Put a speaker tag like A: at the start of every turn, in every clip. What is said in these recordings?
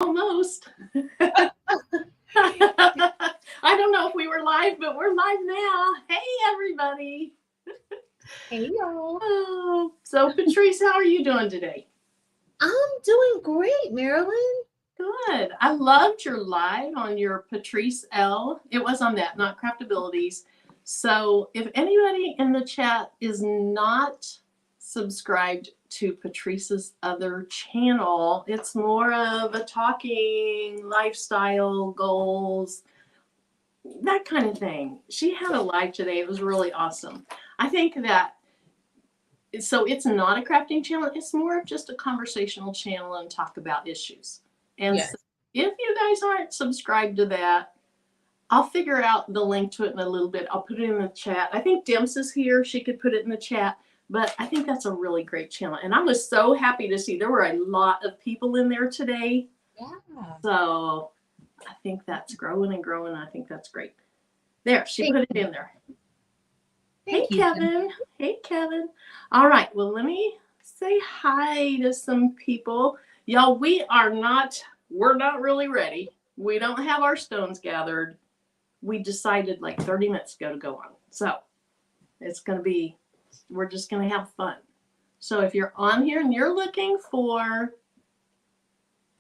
A: Almost. I don't know if we were live, but we're live now. Hey, everybody.
B: Hey y'all.
A: Oh, so Patrice, how are you doing today?
B: I'm doing great, Marilyn.
A: Good. I loved your live on your Patrice L. It was on that, not Craftabilities. So if anybody in the chat is not subscribed to Patrice's other channel, it's more of a talking, lifestyle, goals, that kind of thing. She had a live today. It was really awesome. I think that, so it's not a crafting channel. It's more of just a conversational channel and talk about issues. And
B: Yes.
A: so if you guys aren't subscribed to that, I'll figure out the link to it in a little bit. I'll put it in the chat. I think Dims is here. She could put it in the chat. But I think that's a really great channel. And I was so happy to see there were a lot of people in there today.
B: Yeah.
A: So I think that's growing and growing. I think that's great. There, she put it in there. Hey, Kevin. Hey, Kevin. All right. Well, let me say hi to some people. Y'all, we're not really ready. We don't have our stones gathered. We decided like 30 minutes ago to go on. So it's going to be, we're just going to have fun. So if you're on here and you're looking for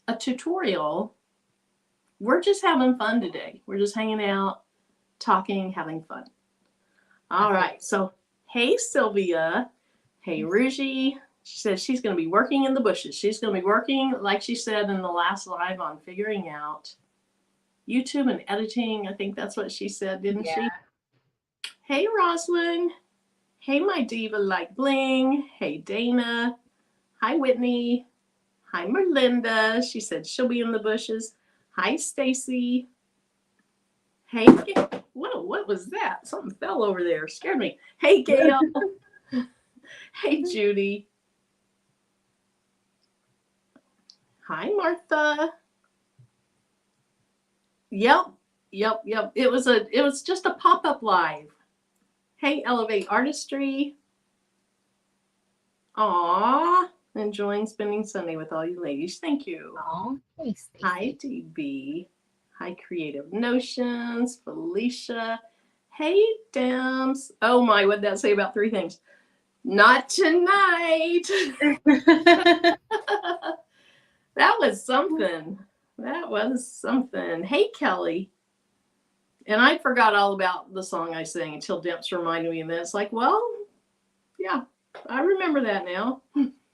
A: a tutorial, we're just having fun today. We're just hanging out, talking, having fun. All right. So, hey, Sylvia. Hey, Ruji. She says she's going to be working in the bushes. She's going to be working, like she said in the last live, on figuring out YouTube and editing. I think that's what she said, didn't she? Hey, Roslyn. Hey, my diva like Bling. Hey, Dana. Hi, Whitney. Hi, Merlinda. She said she'll be in the bushes. Hi, Stacy. Hey, whoa, what was that? Something fell over there. Scared me. Hey, Gail. Hey, Judy. Hi, Martha. Yep. It was just a pop-up live. Hey, Elevate Artistry. Aw, enjoying spending Sunday with all you ladies. Thank you.
B: Aw, thanks, Stacey.
A: Hi, DB. Hi, Creative Notions. Felicia. Hey, Dams. Oh my, what'd that say about 3 things? Not tonight. That was something. Hey, Kelly. And I forgot all about the song I sang until Demps reminded me, and then it's like, well, yeah, I remember that now.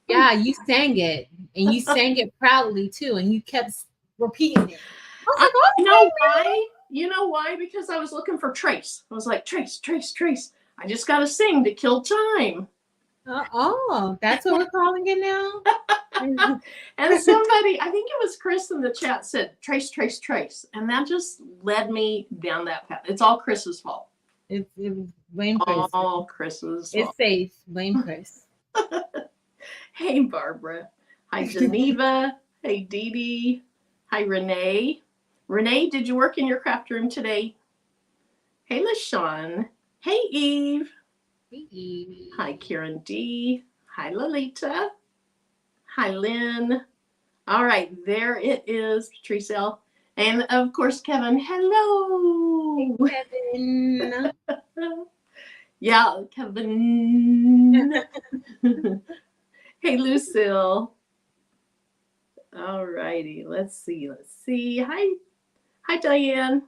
B: Yeah, you sang it, and you sang it proudly too, and you kept repeating it. I was like, oh,
A: you know why? You know why? Because I was looking for Trace. I was like, Trace. I just got to sing to kill time.
B: Oh, that's what we're calling it now?
A: And somebody, I think it was Chris in the chat, said Trace. And that just led me down that path. It's all Chris's fault.
B: It blame Chris.
A: All Chris's fault.
B: It's safe. Blame Chris.
A: Hey, Barbara. Hi, Geneva. Hey, Dee Dee. Hi, Renee. Renee, did you work in your craft room today? Hey, LaShawn. Hey, Eve.
B: Hey, Eve.
A: Hi, Karen D. Hi, Lolita. Hi, Lynn. All right, there it is, Patrice L. And of course, Kevin. Hello.
B: Hey, Kevin.
A: Yeah, Kevin. Hey, Lucille. All righty, let's see. Hi, Diane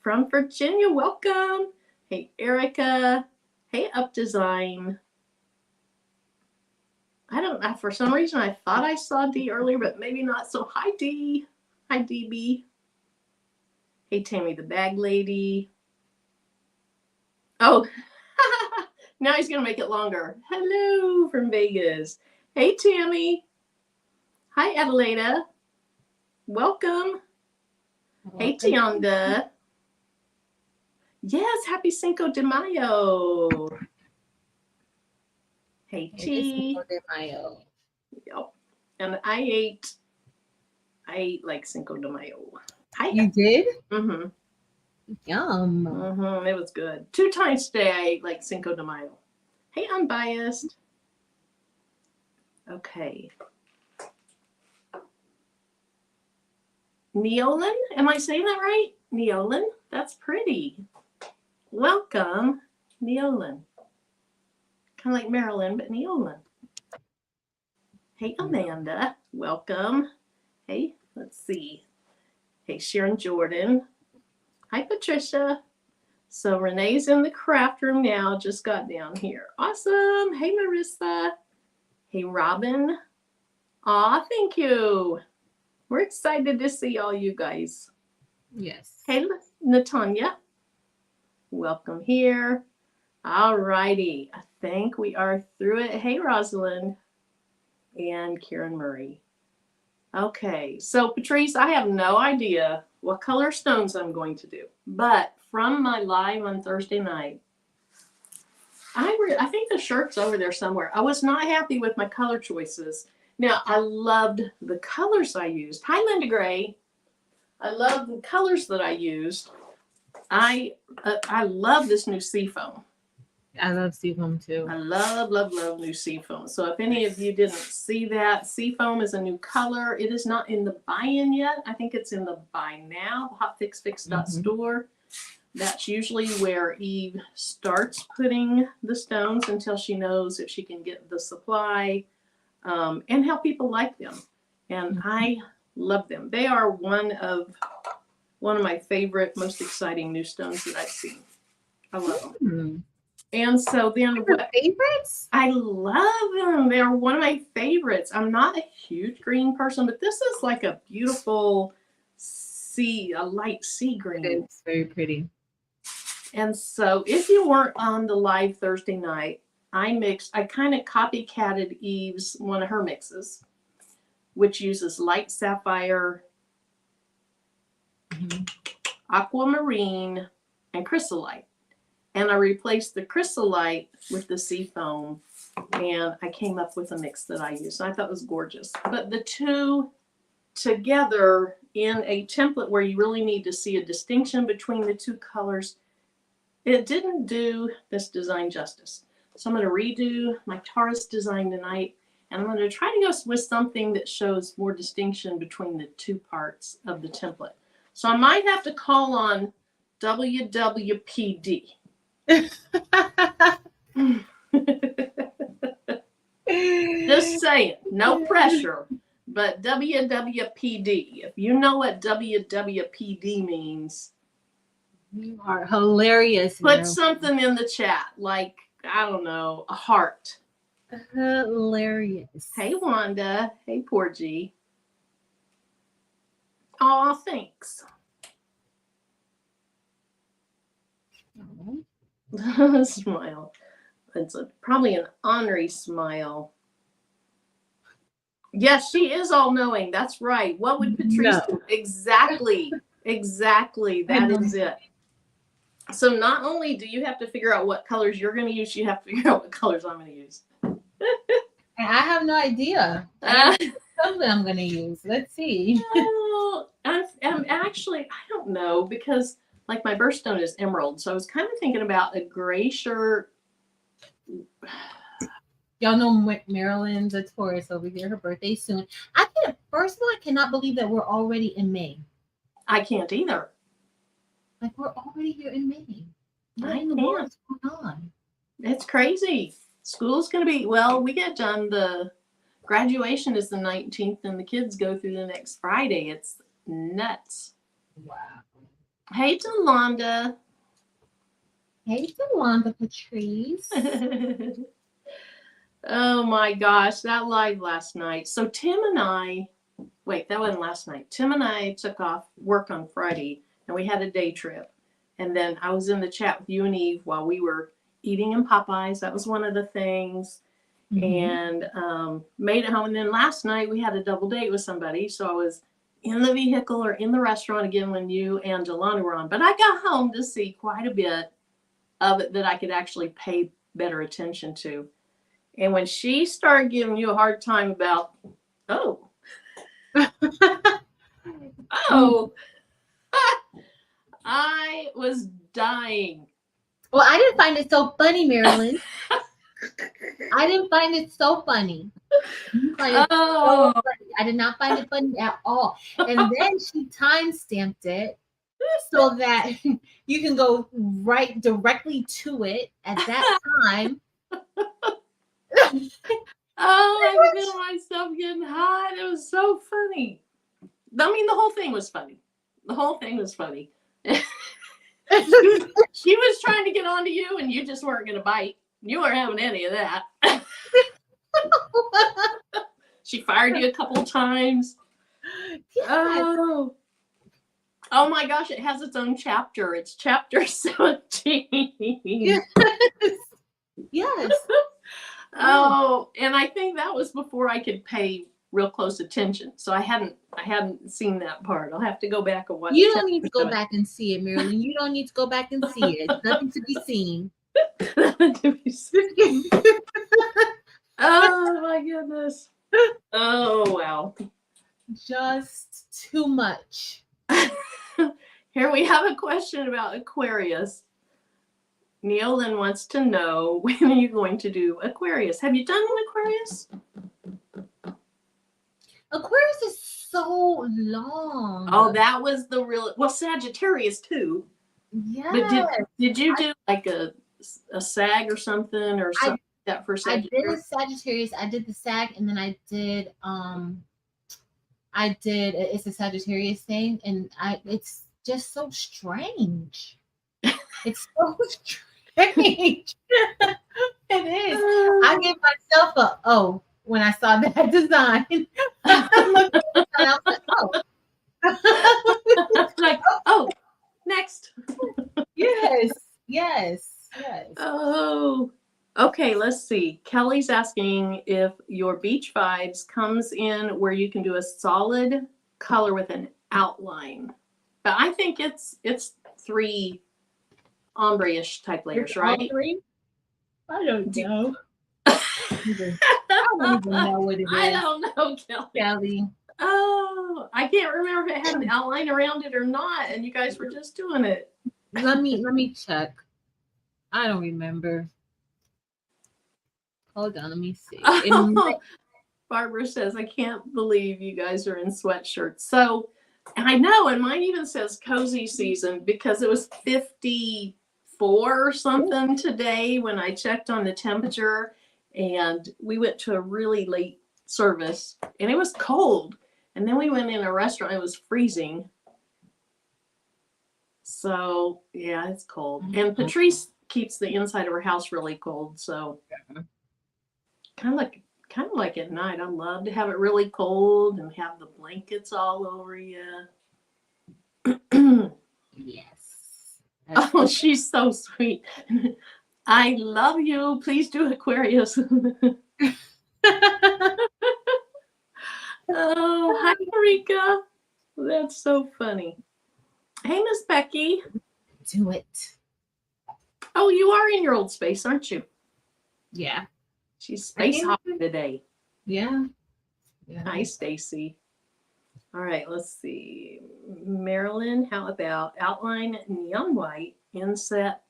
A: from Virginia. Welcome. Hey, Erica. Hey, Up Design. I don't know. For some reason, I thought I saw D earlier, but maybe not. So, hi, D. Hi, DB. Hey, Tammy the Bag Lady. Oh, now he's going to make it longer. Hello from Vegas. Hey, Tammy. Hi, Adelaida. Welcome. Hey, Tionda. Yes, happy Cinco de Mayo. Hey, T.
B: Cinco de Mayo.
A: Yep. And I ate like Cinco de Mayo. Hi.
B: You did?
A: Mm-hmm.
B: Yum.
A: Mm-hmm. It was good. 2 times today I ate like Cinco de Mayo. Hey, Unbiased. Okay. Neolin. Am I saying that right? Neolin. That's pretty. Welcome, Neolin. Kind of like Marilyn, but Neolin. Hey, Amanda. Welcome. Hey, let's see. Hey, Sharon Jordan. Hi, Patricia. So Renee's in the craft room now. Just got down here. Awesome. Hey, Marissa. Hey, Robin. Aw, thank you. We're excited to see all you guys.
B: Yes.
A: Hey, Natanya. Welcome here. All righty. I think we are through it. Hey, Rosalind and Karen Murray. Okay, so Patrice, I have no idea what color stones I'm going to do, but from my live on Thursday night, I think the shirt's over there somewhere. I was not happy with my color choices. Now, I loved the colors I used. Hi, Linda Gray. I love the colors that I used. I love this new seafoam.
B: I love seafoam too.
A: I love new seafoam. So if any of you didn't see that, seafoam is a new color. It is not in the buy-in yet. I think it's in the buy now, hotfixfix.store. That's usually where Eve starts putting the stones until she knows if she can get the supply and how people like them. And I love them. They are one of my favorite, most exciting new stones that I've seen. I love them. And so then
B: what favorites?
A: I love them. They're one of my favorites. I'm not a huge green person, but this is like a beautiful a light sea green.
B: It's very pretty.
A: And so if you weren't on the live Thursday night, I kind of copycatted Eve's, one of her mixes, which uses light sapphire, aquamarine, and chrysolite. And I replaced the chrysolite with the seafoam, and I came up with a mix that I used. And I thought it was gorgeous. But the two together in a template where you really need to see a distinction between the two colors, it didn't do this design justice. So I'm going to redo my Taurus design tonight, and I'm going to try to go with something that shows more distinction between the two parts of the template. So I might have to call on WWPD. Just saying, no pressure, but WWPD. If you know what WWPD means,
B: you are hilarious.
A: Put something in the chat, like, I don't know, a heart.
B: Hilarious.
A: Hey, Wanda. Hey, Porgy. Aw, thanks. Smile. It's probably an ornery smile. Yes, she is all-knowing. That's right. What would Patrice do? Exactly. That is it. So not only do you have to figure out what colors you're going to use, you have to figure out what colors I'm going to use.
B: I have no idea. Something I'm going to use. Let's see.
A: I'm actually, I don't know, because like my birthstone is emerald. So I was kind of thinking about a gray shirt.
B: Y'all know Marilyn's a Taurus over here. Her birthday's soon. First of all, I cannot believe that we're already in May.
A: I can't either.
B: Like, we're already here in May.
A: What in the world's
B: going on?
A: It's crazy. School's going to be, well, we get done. The graduation is the 19th, and the kids go through the next Friday. It's nuts.
B: Wow.
A: Hey, Delonda.
B: Hey, Delonda Patrice.
A: Oh, my gosh. That live last night. So Tim and I, wait, that wasn't last night. Tim and I took off work on Friday, and we had a day trip. And then I was in the chat with you and Eve while we were eating in Popeyes. That was one of the things. And made it home. And then last night we had a double date with somebody. So I was in the vehicle or in the restaurant again when you and Jelani were on. But I got home to see quite a bit of it that I could actually pay better attention to. And when she started giving you a hard time about, I was dying.
B: Well, I didn't find it so funny, Marilyn. I didn't find it so funny. So funny. I did not find it funny at all. And then she time stamped it so that you can go right directly to it at that time.
A: Oh, I feel myself getting hot. It was so funny. I mean, the whole thing was funny. The whole thing was funny. She was trying to get onto you, and you just weren't going to bite. You weren't having any of that. She fired you a couple of times.
B: Yes.
A: Oh my gosh, it has its own chapter. It's chapter 17.
B: Yes. Yes.
A: Oh, and I think that was before I could pay real close attention. So I hadn't seen that part. I'll have to go back and watch.
B: You don't need to go back and see it, Marilyn. You don't need to go back and see it. Nothing to be seen.
A: Oh my goodness. Oh wow.
B: Just too much.
A: Here we have a question about Aquarius. Neolyn wants to know, when are you going to do Aquarius? Have you done an Aquarius?
B: Aquarius is so long.
A: Oh, that was the real, well, Sagittarius too.
B: Yeah.
A: But did you do like a SAG or something or something like that for Sagittarius?
B: I did a Sagittarius. I did the SAG, and then I did it's a Sagittarius thing, and it's just so strange. It's so strange. It is. I gave myself a oh when I saw that design. I looked at it and I was like,
A: like, oh, next.
B: Yes.
A: Oh, okay. Let's see. Kelly's asking if your Beach Vibes comes in where you can do a solid color with an outline, but I think it's 3 ombre-ish type layers, right?
B: All 3? I don't know. I don't even know what it is.
A: I don't know,
B: Kelly.
A: Oh, I can't remember if it had an outline around it or not, and you guys were just doing it.
B: Let me check. I don't remember. Hold on, let me see.
A: Barbara says, I can't believe you guys are in sweatshirts. So I know, and mine even says cozy season because it was 54 or something today when I checked on the temperature, and we went to a really late service and it was cold. And then we went in a restaurant, it was freezing. So yeah, it's cold. And Patrice keeps the inside of her house really cold. So kind of like at night. I love to have it really cold and have the blankets all over you.
B: Yes.
A: Oh, she's so sweet. I love you. Please do Aquarius. Oh, hi, Marika. That's so funny. Hey, Miss Becky.
B: Do it.
A: Oh, you are in your old space, aren't you?
B: Yeah.
A: She's space hopping today.
B: Yeah.
A: Hi, Stacy. All right, let's see. Marilyn, how about outline neon white, inset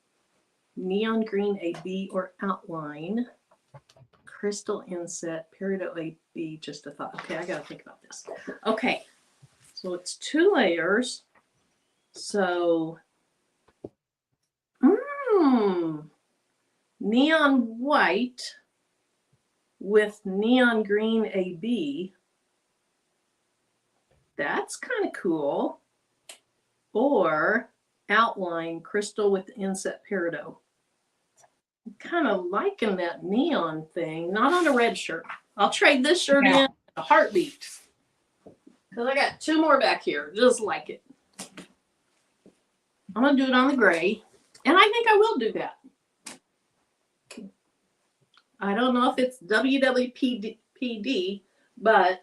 A: neon green AB or outline, crystal inset, peridot AB, just a thought. Okay, I got to think about this. Okay, so it's 2 layers. So, neon white with neon green AB. That's kind of cool. Or outline crystal with inset peridot. I'm kind of liking that neon thing. Not on a red shirt. I'll trade this shirt in a heartbeat. Because I got 2 more back here, just like it. I'm going to do it on the gray. And I think I will do that. I don't know if it's WWPD, but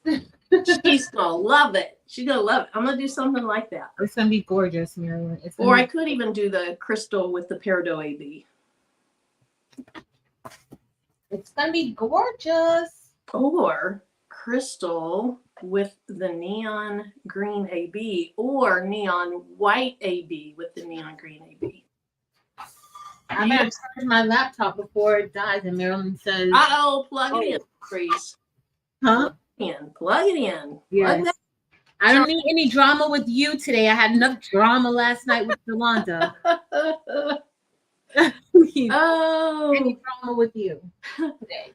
A: she's going to love it. She's going to love it. I'm going to do something like that.
B: It's going to be gorgeous, Marilyn.
A: Or I could even do the crystal with the peridot AB.
B: It's going to be gorgeous.
A: Or crystal with the neon green AB or neon white AB with the neon green AB.
B: I'm going to charge my laptop before it dies, and Marilyn says,
A: Uh-oh, plug it in, please.
B: Huh?
A: Plug it in.
B: Yes. I don't need any drama with you today. I had enough drama last night with Yolanda.
A: Oh,
B: any drama with you today?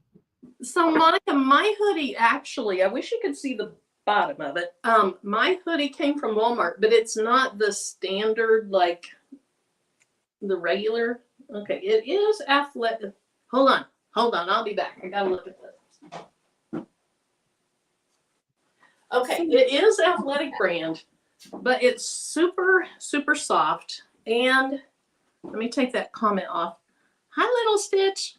A: So Monica, my hoodie actually, I wish you could see the bottom of it. My hoodie came from Walmart, but it's not the standard, like the regular. Okay, it is athletic. Hold on. I'll be back. I gotta look at this. Okay, it is athletic brand, but it's super, super soft. And let me take that comment off. Hi, little Stitch.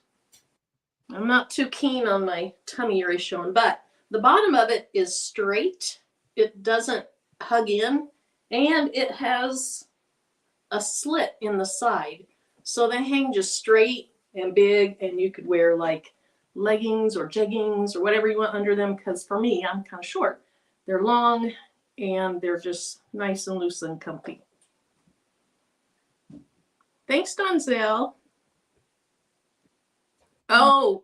A: I'm not too keen on my tummy area showing, but the bottom of it is straight. It doesn't hug in, and it has a slit in the side. So they hang just straight and big, and you could wear like leggings or jeggings or whatever you want under them, because for me, I'm kind of short. They're long, and they're just nice and loose and comfy. Thanks, Donzel. Oh,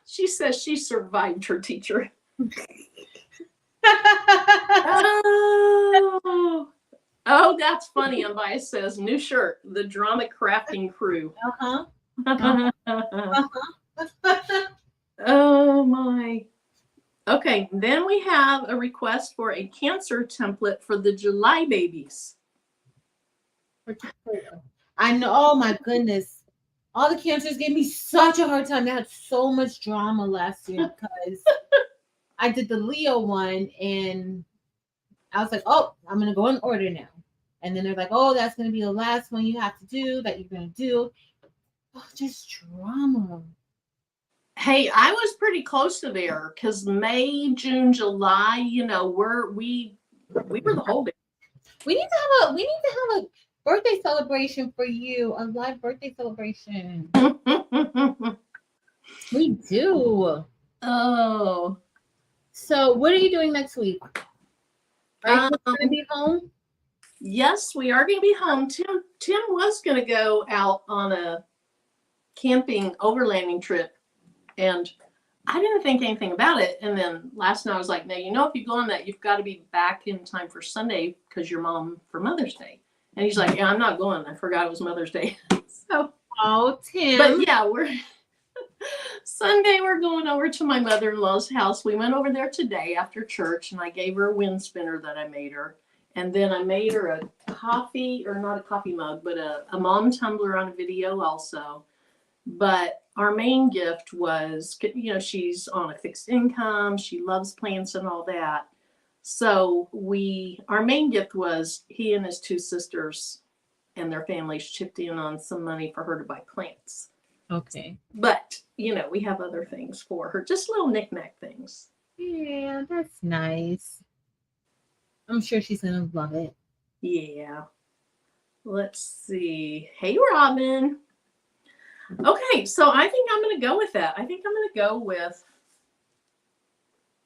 A: she says she survived her teacher. Oh, that's funny. Unbiased says, new shirt, the drama crafting crew. Oh, my. Okay, then we have a request for a cancer template for the July babies.
B: I know. Oh, my goodness. All the cancers gave me such a hard time. They had so much drama last year because I did the Leo one and I was like, oh, I'm going to go in order now. And then they're like, oh, that's going to be the last one you have to do that you're going to do. Oh, just drama.
A: Hey, I was pretty close to there because May, June, July, we were the whole day.
B: We need to have a birthday celebration for you, a live birthday celebration. We do.
A: Oh.
B: So what are you doing next week? Are you going to be home?
A: Yes, we are going to be home. Tim was going to go out on a camping overlanding trip, and I didn't think anything about it. And then last night I was like, now, if you go on that, you've got to be back in time for Sunday because you're mom for Mother's Day. And he's like, yeah, I'm not going. I forgot it was Mother's Day. So,
B: oh, Tim.
A: But yeah, Sunday we're going over to my mother-in-law's house. We went over there today after church, and I gave her a wind spinner that I made her. And then I made her a coffee, or not a coffee mug, but a mom tumbler on a video also. But our main gift was, she's on a fixed income. She loves plants and all that. So our main gift was he and his two sisters and their families chipped in on some money for her to buy plants.
B: Okay.
A: But, we have other things for her, just little knick-knack things.
B: Yeah, that's nice. I'm sure she's going to love it.
A: Yeah. Let's see. Hey, Robin. Okay, so I think I'm going to go with that. I think I'm going to go with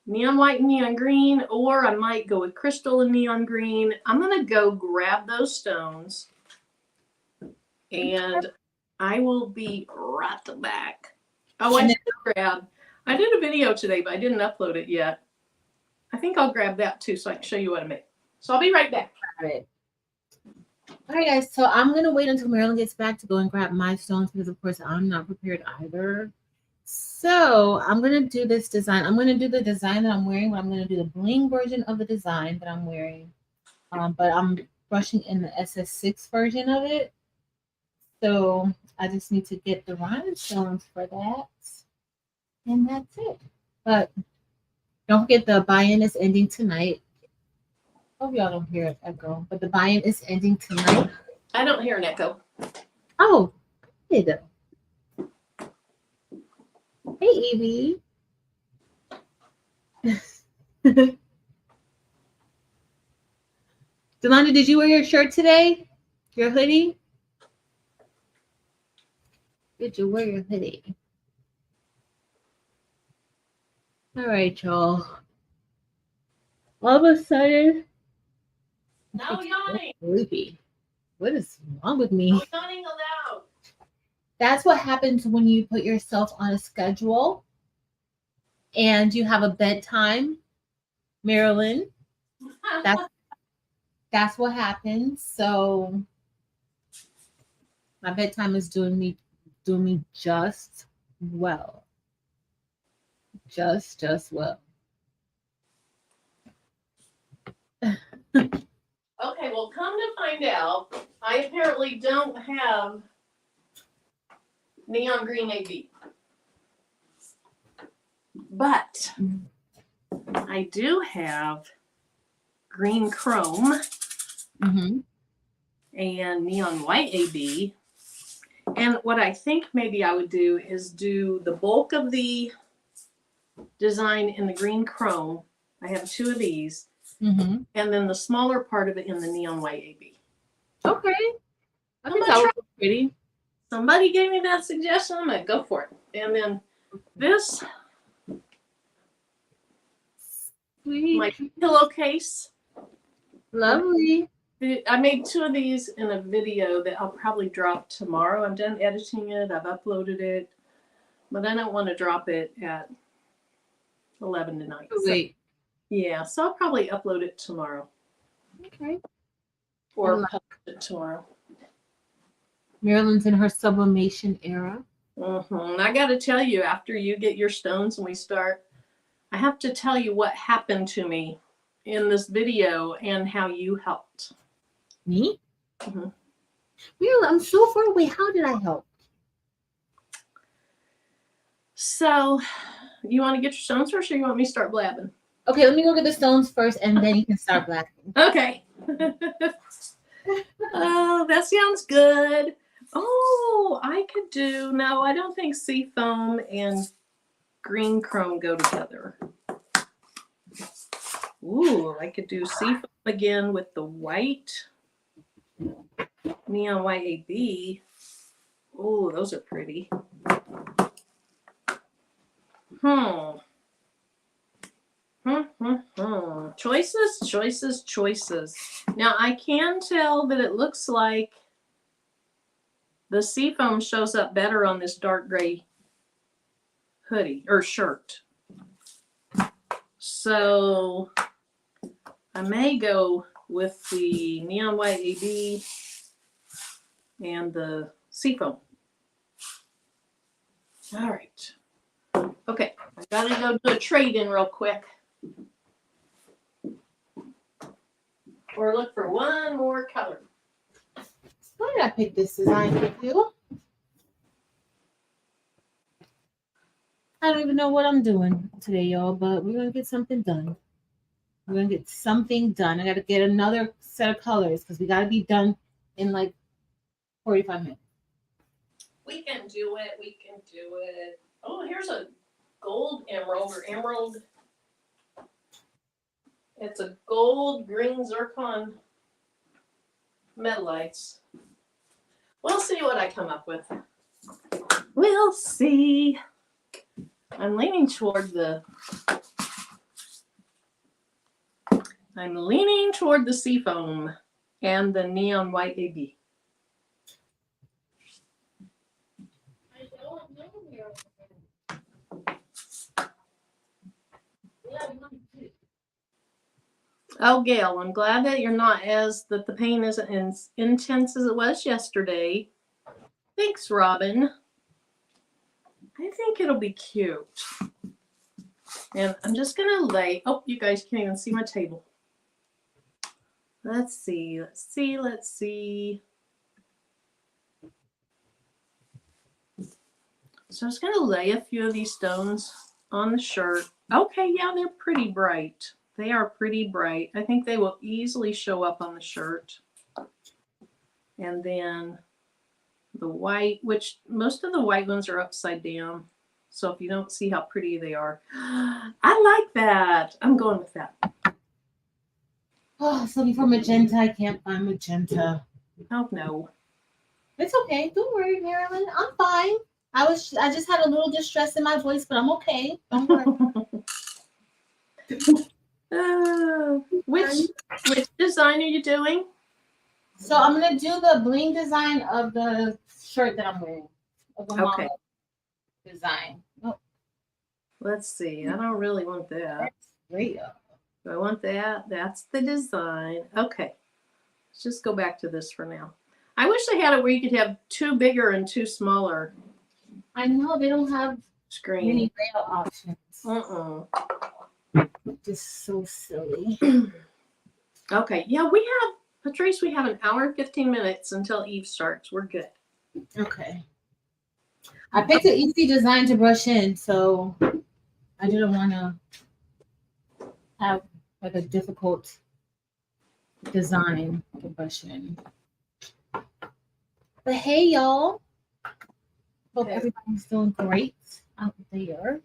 A: neon white and neon green, or I might go with crystal and neon green. I'm going to go grab those stones, and I will be right back. Oh, I did a video today, but I didn't upload it yet. I think I'll grab that too so I can show you what I made. So I'll be right back.
B: All right, guys. So I'm going to wait until Marilyn gets back to go and grab my stones because, of course, I'm not prepared either. So I'm going to do this design. I'm going to do the design that I'm wearing, but I'm going to do the bling version of the design that I'm wearing. But I'm brushing in the SS6 version of it. So I just need to get the rhinestones for that. And that's it. But don't forget the buy-in is ending tonight. Hope y'all don't hear an echo, but the buy-in is ending tonight.
A: I don't hear an echo.
B: Oh, good. Hey, Evie. Delonda, did you wear your shirt today? Your hoodie? Did you wear your hoodie? All right, y'all. All of a sudden,
A: No yawning.
B: Sleepy. What is wrong with me?
A: No yawning allowed.
B: That's what happens when you put yourself on a schedule and you have a bedtime Marilyn. That's what happens. So my bedtime is doing me just well. Just well.
A: Okay, well, come to find out, I apparently don't have neon green AB. But I do have green chrome
B: Mm-hmm.
A: and neon white AB. And what I think maybe I would do is do the bulk of the design in the green chrome. I have 2 of these.
B: Mm-hmm.
A: And then the smaller part of it in the neon white AB.
B: Okay. I think that would be pretty.
A: Somebody gave me that suggestion. I'm going to go for it. And then this,
B: Sweet.
A: my pillowcase.
B: Lovely.
A: I made 2 of these in a video that I'll probably drop tomorrow. I'm done editing it. I've uploaded it. But I don't want to drop it at 11 tonight.
B: Wait.
A: So, yeah, so I'll probably upload it tomorrow.
B: Okay.
A: Or post it tomorrow.
B: Marilyn's in her sublimation era.
A: Mm-hmm. I got to tell you, after you get your stones and we start, I have to tell you what happened to me in this video and how you helped.
B: Me?
A: Mm-hmm.
B: Marilyn, I'm so far away. How did I help?
A: So, you want to get your stones first, or you want me to start blabbing?
B: Okay, let me go get the stones first, and then you can start blabbing.
A: Okay. Oh, that sounds good. Oh, I could do. No, I don't think seafoam and green chrome go together. Ooh, I could do seafoam again with the white neon white AB. Oh, those are pretty. Choices. Now I can tell that it looks like the seafoam shows up better on this dark gray hoodie or shirt. So I may go with the neon white AB and the seafoam. All right. Okay, I gotta go do a trade-in real quick. Or look for one more color.
B: Why did I pick this design for you? I don't even know what I'm doing today, y'all, but we're going to get something done. We're going to get something done. I got to get another set of colors because we got to be done in like 45 minutes.
A: We can do it. We can do it. Oh, here's a gold emerald or emerald. It's a gold green zircon metalites. We'll see what I come up with. We'll see. I'm leaning toward the seafoam and the neon white AB. Oh, Gail, I'm glad that you're not that the pain isn't as intense as it was yesterday. Thanks, Robin. I think it'll be cute. And I'm just going to lay, oh, you guys can't even see my table. Let's see. So I was going to lay a few of these stones on the shirt. Okay, yeah, they're pretty bright. They are pretty bright. I think they will easily show up on the shirt. And then the white, which most of the white ones are upside down. So if you don't see how pretty they are, I like that. I'm going with that.
B: Oh, it's looking for magenta. I can't find magenta.
A: Oh, no.
B: It's okay. Don't worry, Marilyn. I'm fine. I just had a little distress in my voice, but I'm okay. Don't worry.
A: Which design are you doing?
B: So I'm gonna do the bling design of the shirt that I'm wearing. Of the
A: Okay.
B: Design. Oh.
A: Let's see. I don't really want that.
B: Great.
A: Do I want that? That's the design. Okay. Let's just go back to this for now. I wish they had it where you could have 2 bigger and 2 smaller
B: I know they don't have
A: screens.
B: many layout options. Just so silly.
A: Okay. Yeah, we have, Patrice, we have an hour and 15 minutes until Eve starts. We're good.
B: Okay. I picked an easy design to brush in, so I didn't want to have like a difficult design to brush in. But hey, y'all. Hope everybody's doing great out there.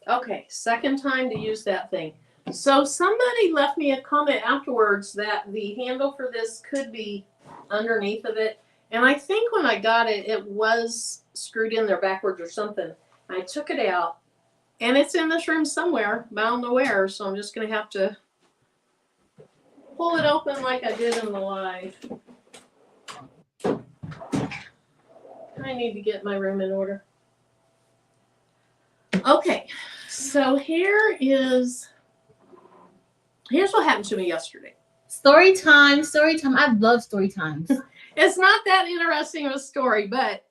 A: Okay, second time to use that thing. So somebody left me a comment afterwards that the handle for this could be underneath of it. And I think when I got it, it was screwed in there backwards or something. I took it out, and it's in this room somewhere, but I don't know where, so I'm just going to have to pull it open like I did in the live. I need to get my room in order. Okay, so here's what happened to me yesterday.
B: Story time. I love story times.
A: It's not that interesting of a story, but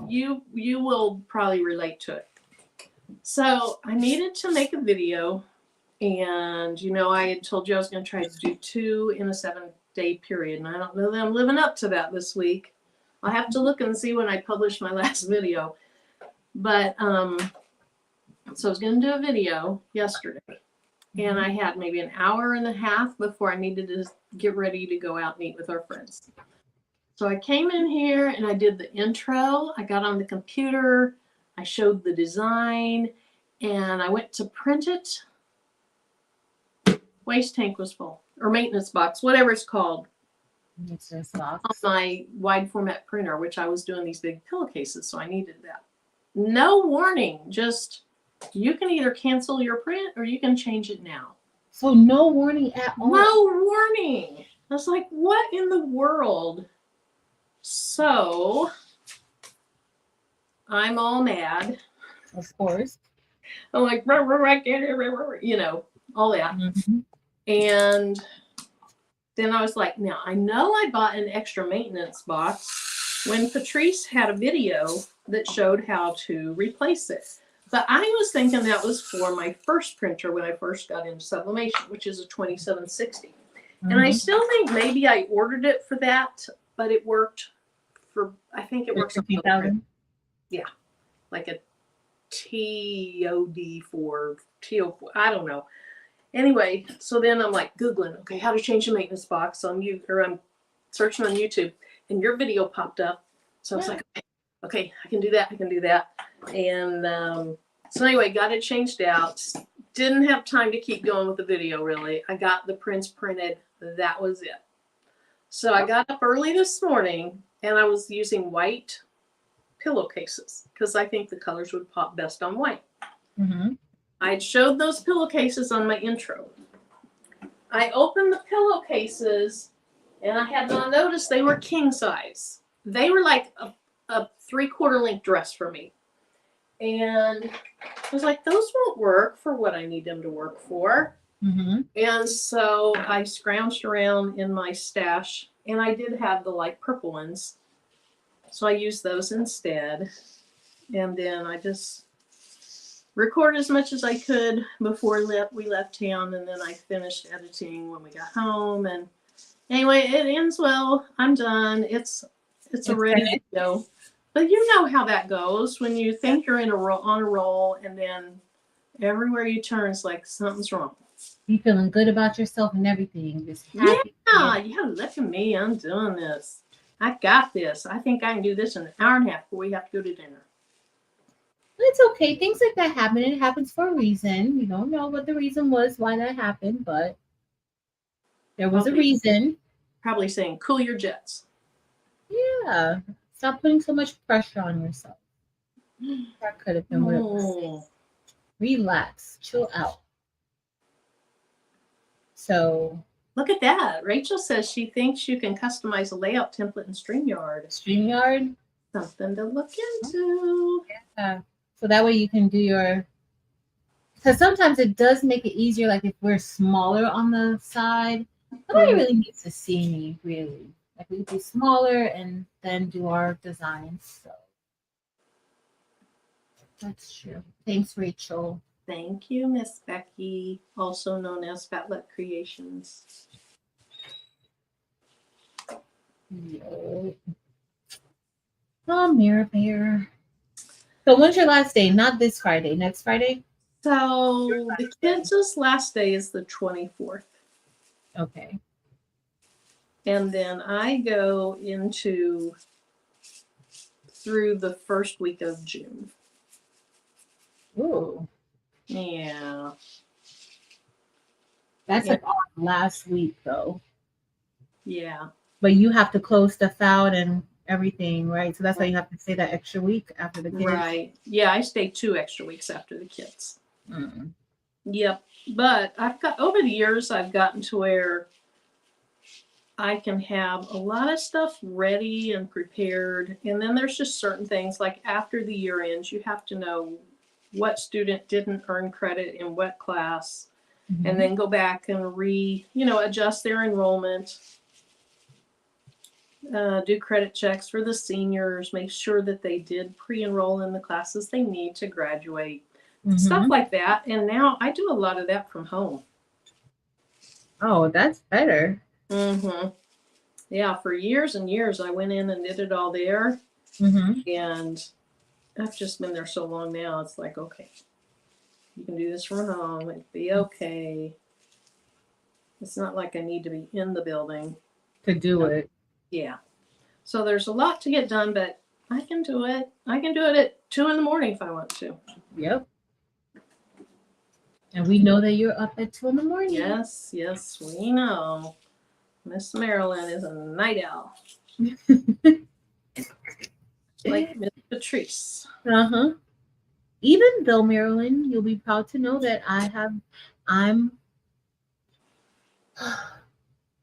A: you will probably relate to it. So I needed to make a video, and I had told you I was going to try to do 2 in a 7-day period, and I don't know that I'm living up to that this week. I'll have to look and see when I publish my last video. But so I was going to do a video yesterday, and I had maybe an hour and a half before I needed to get ready to go out and eat with our friends. So I came in here and I did the intro. I got on the computer. I showed the design, and I went to print it. Waste tank was full, or maintenance box, whatever it's called.
B: Maintenance box.
A: On my wide format printer, which I was doing these big pillowcases, so I needed that. No warning, just you can either cancel your print or you can change it now.
B: So no warning at all?
A: No warning. I was like, what in the world? So I'm all mad.
B: Of course.
A: I'm like, all that.
B: Mm-hmm.
A: And then I was like, now I know I bought an extra maintenance box when Patrice had a video that showed how to replace it. But I was thinking that was for my first printer when I first got into sublimation, which is a 2760. Mm-hmm. And I still think maybe I ordered it for that, but it worked for, I think it works.
B: 50,000?
A: Yeah. Like a TOD4, I don't know. Anyway, so then I'm like Googling, okay, how to change the maintenance box on you, or I'm searching on YouTube, and your video popped up. So I was like, okay, I can do that. And so anyway, got it changed out. Didn't have time to keep going with the video, really. I got the prints printed. That was it. So I got up early this morning, and I was using white pillowcases because I think the colors would pop best on white.
B: Mm-hmm.
A: I showed those pillowcases on my intro. I opened the pillowcases, and I had not noticed they were king size. They were like a 3/4 length dress for me. And I was like, those won't work for what I need them to work for.
B: Mm-hmm.
A: And so I scrounged around in my stash, and I did have the light purple ones. So I used those instead. And then I just recorded as much as I could before we left town, and then I finished editing when we got home. And anyway, it ends well. I'm done. It's a ready video. But you know how that goes when you think you're on a roll, and then everywhere you turn, it's like something's wrong.
B: You feeling good about yourself and everything. Just happy.
A: Yeah, look at me. I'm doing this. I got this. I think I can do this in an hour and a half before we have to go to dinner.
B: It's okay. Things like that happen. It happens for a reason. You don't know what the reason was why that happened, but there was a reason.
A: Probably saying, cool your jets.
B: Yeah. Stop putting so much pressure on yourself. That could have been what it was. Relax. Chill out. So.
A: Look at that. Rachel says she thinks you can customize a layout template in StreamYard.
B: StreamYard?
A: Something to look into.
B: Yeah. So that way you can do your Because sometimes it does make it easier, like if we're smaller on the side, nobody really needs to see me, really. Like we could be smaller and then do our designs. So that's true. Thanks, Rachel.
A: Thank you, Miss Becky, also known as Fatlet Creations.
B: Yo. Oh, Mirror Bear. So when's your last day? Not this Friday, next Friday?
A: So the kids' last day is the 24th.
B: Okay.
A: And then I go into through the first week of June.
B: Ooh.
A: Yeah.
B: That's
A: Yeah.
B: like our last week though.
A: Yeah.
B: But you have to close stuff out and everything, right? So that's why you have to stay that extra week after the kids.
A: Right. Yeah, I stay 2 extra weeks after the kids.
B: Mm.
A: Yep. But I've got over the years I've gotten to where I can have a lot of stuff ready and prepared. And then there's just certain things like after the year ends, you have to know what student didn't earn credit in what class,
B: Mm-hmm.
A: and then go back and adjust their enrollment, do credit checks for the seniors, make sure that they did pre-enroll in the classes they need to graduate, stuff like that. And now I do a lot of that from home.
B: Oh, that's better.
A: Mm-hmm. Yeah, for years and years, I went in and did it all there.
B: Mm-hmm.
A: And I've just been there so long now, it's like, okay, you can do this from home. It'd be okay. It's not like I need to be in the building
B: To do it.
A: Yeah. So there's a lot to get done, but I can do it. I can do it at 2 in the morning if I want to.
B: Yep. And we know that you're up at 2 in the morning.
A: Yes, we know. Miss Marilyn is a night owl. Like Miss Patrice.
B: Uh-huh. Even though, Marilyn, you'll be proud to know that I'm on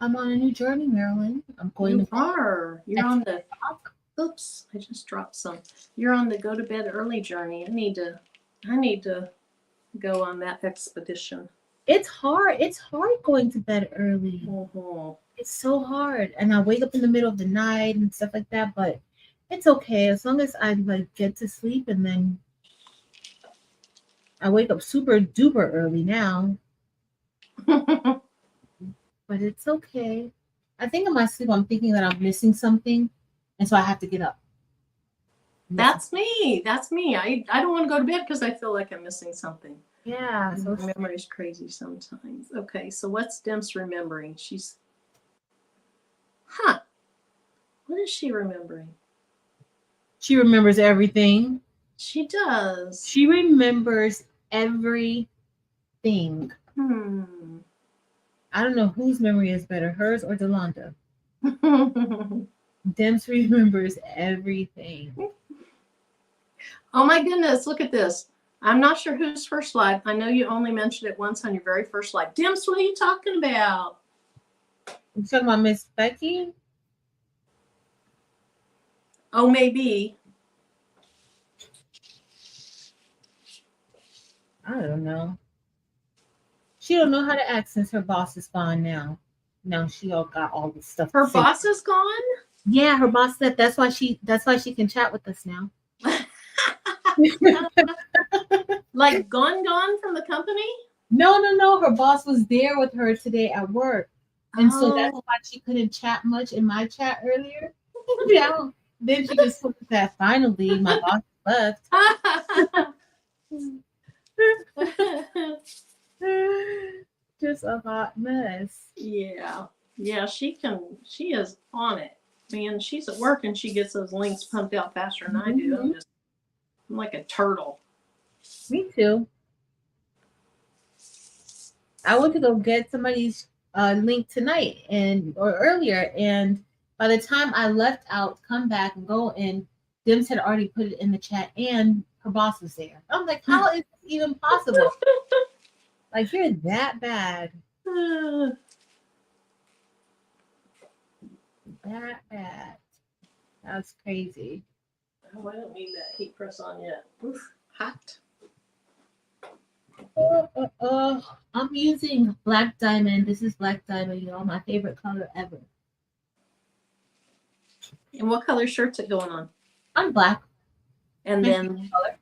B: a new journey, Marilyn. I'm going
A: You're on the oops, I just dropped some. You're on the go to bed early journey. I need to go on that expedition.
B: It's hard. It's hard going to bed early.
A: Mm-hmm.
B: It's so hard. And I wake up in the middle of the night and stuff like that, but it's okay as long as I get to sleep, and then I wake up super duper early now. But it's okay. I think in my sleep I'm thinking that I'm missing something, and so I have to get up.
A: That's me. I don't want to go to bed because I feel like I'm missing something.
B: Yeah.
A: So my memory's crazy sometimes. Okay, so what's Dimps remembering? What is she remembering?
B: She remembers everything.
A: She does.
B: She remembers everything. I don't know whose memory is better, hers or Delonda. Dimps remembers everything.
A: Oh my goodness, look at this. I'm not sure whose first slide. I know you only mentioned it once on your very first slide. Dimps, what are you talking about?
B: You talking about Miss Becky?
A: Oh, maybe.
B: I don't know. She don't know how to act since her boss is gone now. Now she all got all this stuff.
A: Her boss is gone?
B: Yeah, her boss left. That's why she can chat with us now.
A: Like gone from the company?
B: No. Her boss was there with her today at work. And so that's why she couldn't chat much in my chat earlier. Yeah. Then she just told us that finally my boss left. Just a hot mess.
A: Yeah, she is on it. Man, she's at work and she gets those links pumped out faster than I do. I'm like a turtle.
B: Me too. I went to go get somebody's link tonight or earlier, and by the time I left out, come back and go in, Dims had already put it in the chat and her boss was there. I'm like, how is this even possible? Like, you're that bad. That bad. That's crazy.
A: Oh, I don't need that heat press on yet. Oof, hot.
B: I'm using Black Diamond. This is Black Diamond, y'all. My favorite color ever.
A: And what color shirt's it going on?
B: I'm black.
A: And
B: My
A: then
B: favorite color.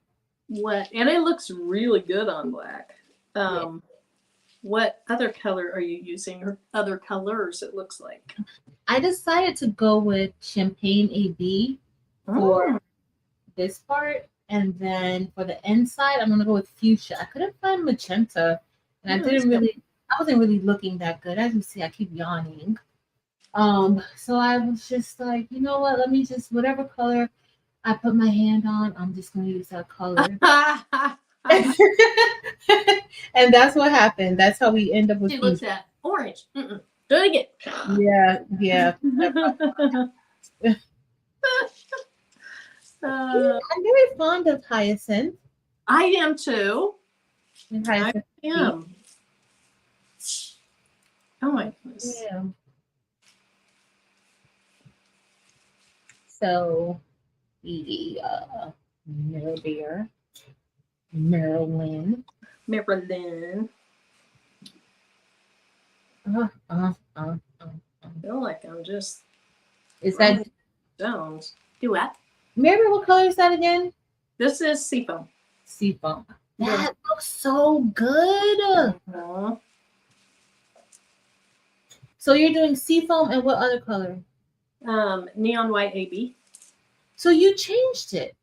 A: what? And it looks really good on black.
B: Yeah.
A: What other color are you using, or other colors? It looks like.
B: I decided to go with Champagne AB for this part, and then for the inside, I'm gonna go with fuchsia. I couldn't find magenta, and I wasn't really looking that good. As you see, I keep yawning. So I was just like, you know what? Let me just whatever color I put my hand on, I'm just gonna use that color. And that's what happened. That's how we end up with.
A: She looks at orange. Do it
B: again. Yeah. I'm very fond of hyacinth.
A: I am too.
B: I
A: am. Oh my goodness.
B: Yeah. So the Marilyn.
A: I feel like I'm just.
B: Is that
A: stones? Do what?
B: Mary, what color is that again?
A: This is seafoam.
B: Seafoam. That looks so good.
A: Uh-huh.
B: So you're doing seafoam and what other color?
A: Neon white AB.
B: So you changed it.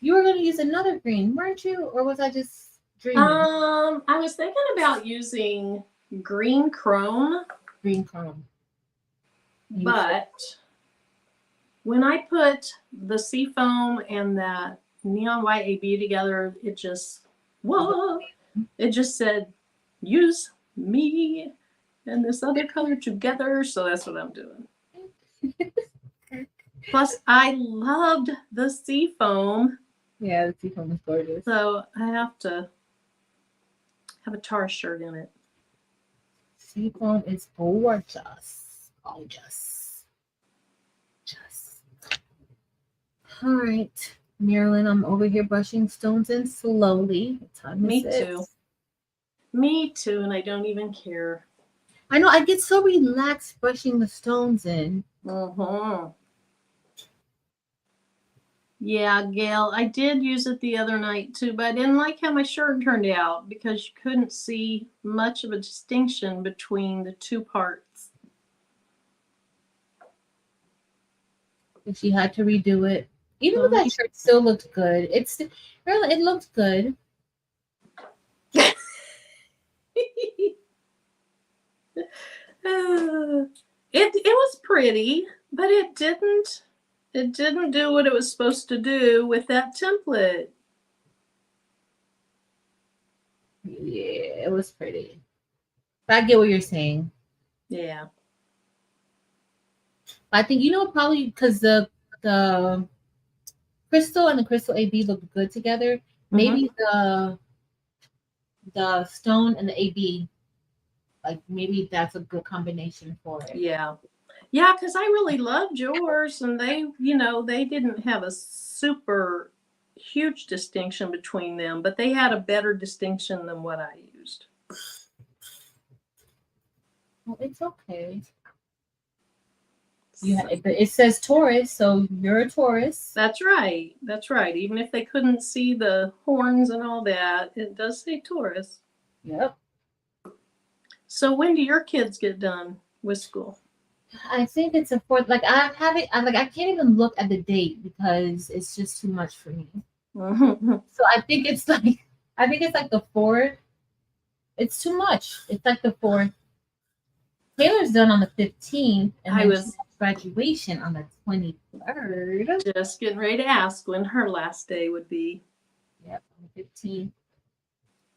B: You were going to use another green, weren't you? Or was I just dreaming?
A: I was thinking about using green chrome.
B: Green chrome.
A: But when I put the seafoam and that neon white AB together, it just said use me and this other color together. So that's what I'm doing. Plus, I loved the seafoam.
B: Yeah, the seafoam is gorgeous.
A: So I have to have a tar shirt in it.
B: Seafoam is gorgeous. Gorgeous. Just. All right, Marilyn, I'm over here brushing stones in slowly. What time
A: Me
B: is it?
A: too. Me too, and I don't even care.
B: I know, I get so relaxed brushing the stones in.
A: Yeah, Gail, I did use it the other night too, but I didn't like how my shirt turned out because you couldn't see much of a distinction between the two parts.
B: And she had to redo it. Even though that shirt still looked good. It looked good.
A: It was pretty, but it didn't do what it was supposed to do with that template.
B: Yeah, it was pretty. But I get what you're saying.
A: Yeah.
B: I think, probably because the crystal and the crystal AB look good together. Maybe the stone and the AB, like maybe that's a good combination for it.
A: Yeah. Yeah, because I really loved yours, and they didn't have a super huge distinction between them, but they had a better distinction than what I used.
B: Well, it's okay. It says Taurus, so you're a Taurus.
A: That's right. Even if they couldn't see the horns and all that, it does say Taurus.
B: Yep.
A: So when do your kids get done with school?
B: I think it's a fourth. Like I can't even look at the date because it's just too much for me. So I think it's like the 4th. It's too much. It's like the 4th. Taylor's done on the 15th, and
A: I was
B: graduation on the 23rd.
A: Just getting ready to ask when her last day would be.
B: Yep, on the 15th.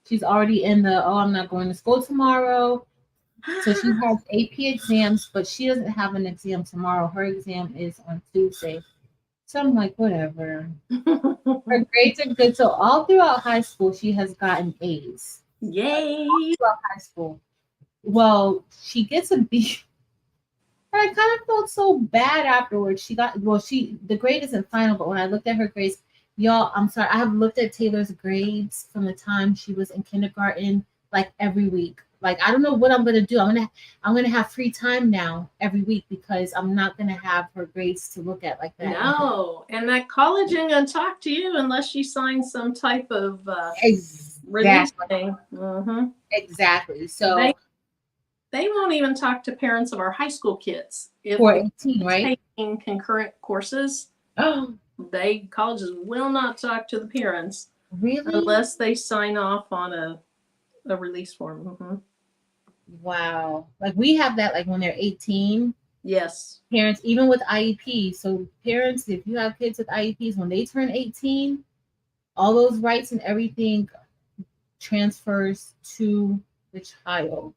B: She's already in the I'm not going to school tomorrow. So she has AP exams, but she doesn't have an exam tomorrow. Her exam is on Tuesday. So I'm like, whatever. Her grades are good. So all throughout high school, she has gotten A's.
A: Yay!
B: All throughout high school. Well, she gets a B. I kind of felt so bad afterwards. The grade isn't final, but when I looked at her grades, Y'all, I'm sorry. I have looked at Taylor's grades from the time she was in kindergarten, like every week. Like I don't know what I'm gonna do. I'm gonna have free time now every week because I'm not gonna have her grades to look at like that.
A: No, and that college ain't gonna talk to you unless you sign some type of release
B: Exactly.
A: thing. Mm-hmm.
B: Exactly.
A: They
B: So
A: they won't even talk to parents of our high school kids if
B: for
A: the
B: 18,
A: kids
B: right?
A: taking concurrent courses.
B: Oh,
A: Colleges will not talk to the parents
B: really?
A: unless they sign off on a release form. Mm-hmm.
B: Wow. Like we have that like when they're 18,
A: Yes.
B: parents, even with IEPs. So parents, if you have kids with IEPs, when they turn 18, all those rights and everything transfers to the child,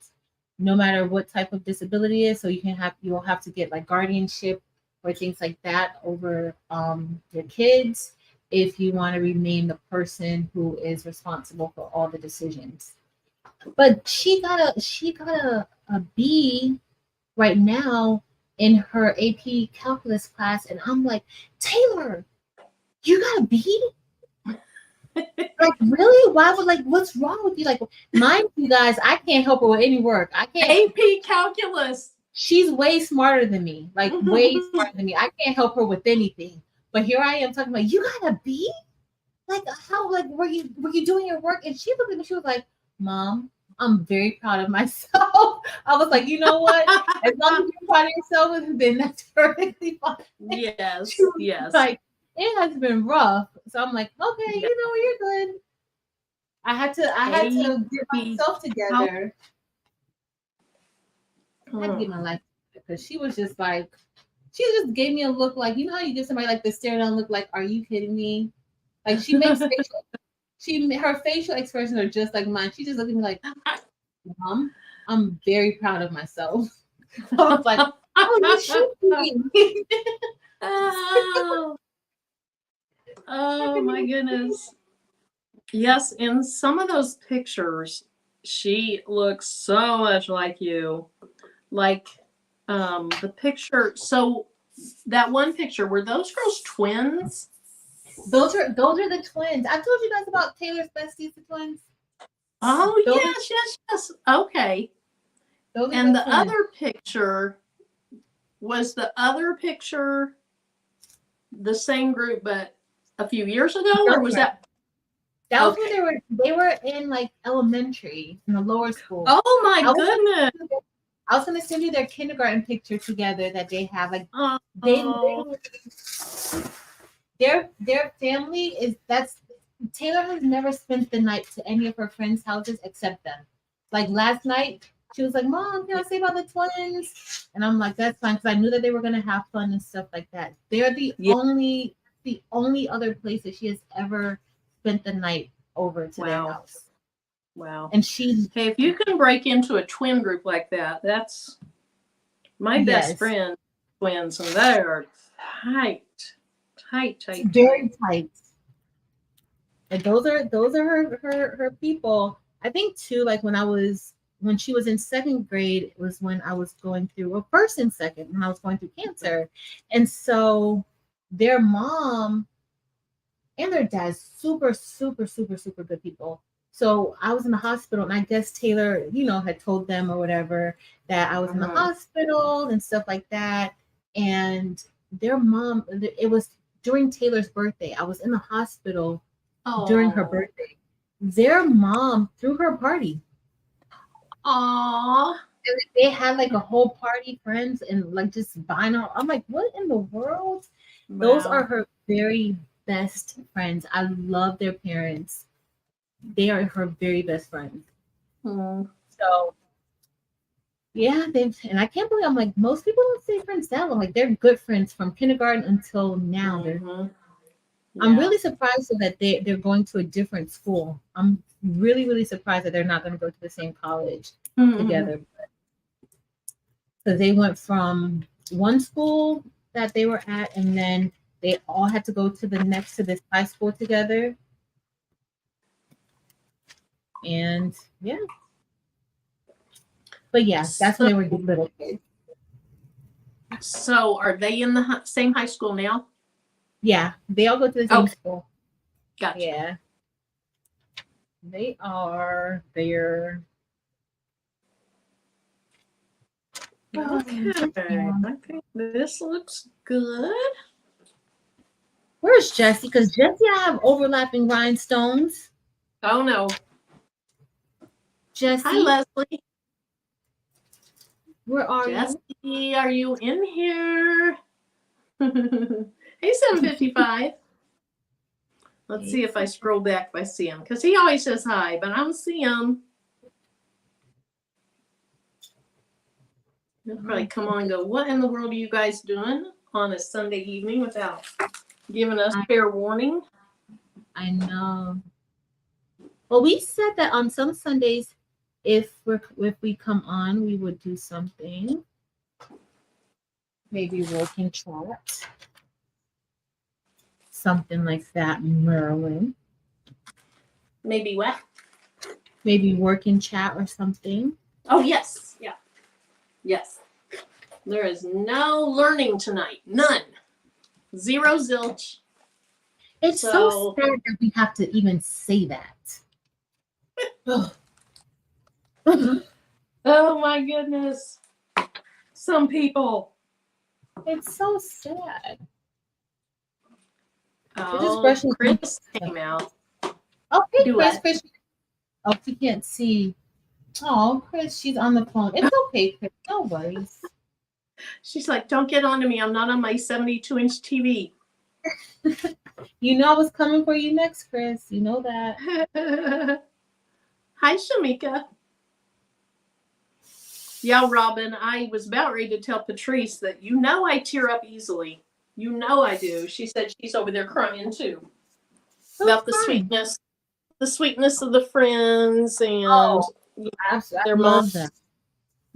B: no matter what type of disability it is. So you'll have to get like guardianship or things like that over your kids if you want to remain the person who is responsible for all the decisions. But she got a B right now in her AP calculus class, and I'm like, Taylor, you got a B? Like really? Why would like what's wrong with you? Like mind you guys, I can't help her with any work. I can't.
A: AP calculus.
B: She's way smarter than me. Like way smarter than me. I can't help her with anything. But here I am talking about you got a B? Like how like were you doing your work? And she looked at me, she was like, Mom, I'm very proud of myself. I was like, you know what? As long as you're proud of yourself, then that's perfectly fine.
A: Yes.
B: She was
A: Yes.
B: like, it has been rough. So I'm like, okay,
A: Yeah.
B: you're good. I had to get myself together. I had to get my life together because she was just like, she just gave me a look like, you know how you give somebody like the stare down look like, are you kidding me? Like she makes her facial expressions are just like mine. She just looked at me like, Mom, I'm very proud of myself. I was like, oh, you should be.
A: Oh, oh my goodness. Yes, in some of those pictures, she looks so much like you. Like the picture. So that one picture, were those girls twins?
B: Those are the twins. I told you guys about Taylor's besties, the twins.
A: Oh
B: Those,
A: yes. Okay.
B: those are
A: And
B: the
A: the
B: twins.
A: other picture, was the other picture the same group but a few years ago, or was that?
B: That was when they were in like elementary in the lower school.
A: Oh my goodness.
B: I was gonna send you their kindergarten picture together that they have. Like their family is that's Taylor has never spent the night to any of her friends' houses except them. Like last night, she was like, Mom, can I say about the twins? And I'm like, that's fine, because I knew that they were gonna have fun and stuff like that. They're the only other place that she has ever spent the night over to their house.
A: Wow.
B: And she
A: hey, if you can break into a twin group like that, that's my best friend twins, and they are tight.
B: Very tight. And those are her people. I think too, like when she was in second grade, it was when I was going through, well, first and second, when I was going through cancer. And so their mom and their dad, super good people. So I was in the hospital, and I guess Taylor, had told them or whatever that I was in the hospital and stuff like that. And their mom, it was during Taylor's birthday. I was in the hospital during her birthday. Their mom threw her a party.
A: Aww.
B: And they had like a whole party, friends, and like just vinyl. I'm like, what in the world? Wow. Those are her very best friends. I love their parents. They are her very best friends. So yeah, and I can't believe I'm like, most people don't say friends that long. Like they're good friends from kindergarten until now. I'm really surprised that they're going to a different school. I'm really surprised that they're not going to go to the same college together. So they went from one school that they were at, and then they all had to go to this high school together. And yeah. But yeah, that's when they were little kids.
A: So are they in the same high school now?
B: Yeah, they all go to the same school.
A: Gotcha.
B: Yeah. They are there.
A: Okay. Okay. This looks good.
B: Where's Jessie? Because Jessie, I have overlapping rhinestones.
A: Oh no.
B: Jessie.
A: Hi, Leslie.
B: Where are
A: Jessie,
B: you?
A: are you in here? Hey, 755. Let's see if I scroll back if I see him. Because he always says hi, but I don't see him. He'll probably come on and go, what in the world are you guys doing on a Sunday evening without giving us fair warning?
B: I know. Well, we said that on some Sundays, if we come on, we would do something. Maybe working chat. Something like that, Merlin.
A: Maybe what?
B: Maybe working chat or something.
A: Oh, yes. Yeah. Yes. There is no learning tonight. None. Zero zilch.
B: It's so sad that we have to even say that.
A: Oh my goodness. Some people.
B: It's so sad.
A: Oh, Chris came out.
B: Oh, hey, Chris. Oh, she can't see. Oh, Chris, she's on the phone. It's okay, Chris. No worries.
A: She's like, don't get on to me. I'm not on my 72-inch TV.
B: You know I was coming for you next, Chris. You know that.
A: Hi, Shamika. Yeah, Robin, I was about ready to tell Patrice that I tear up easily. You know I do. She said she's over there crying too. About the sweetness of the friends and their mom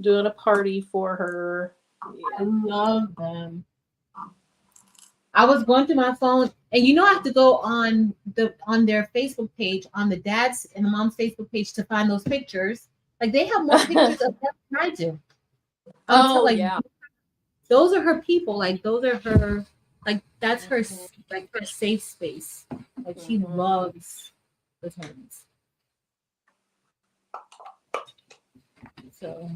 A: doing a party for her.
B: Yeah. I love them. I was going through my phone, and I have to go on their Facebook page, on the dad's and the mom's Facebook page to find those pictures. Like they have more pictures of them than I do. Yeah. Those are her people. Like those are her. Like that's her. Like her safe space. Like she loves the twins. So.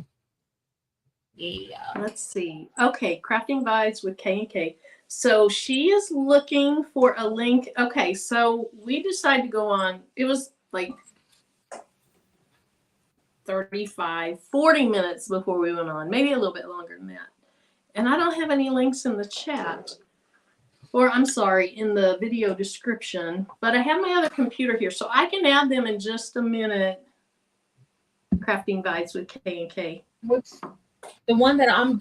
B: Yeah.
A: Let's see. Okay, Crafting Vibes with K&K. So she is looking for a link. Okay, so we decided to go on. It was like 35, 40 minutes before we went on. Maybe a little bit longer than that. And I don't have any links in the chat. Or I'm sorry, in the video description. But I have my other computer here, so I can add them in just a minute. Crafting Vibes with K&K.
B: The one that I'm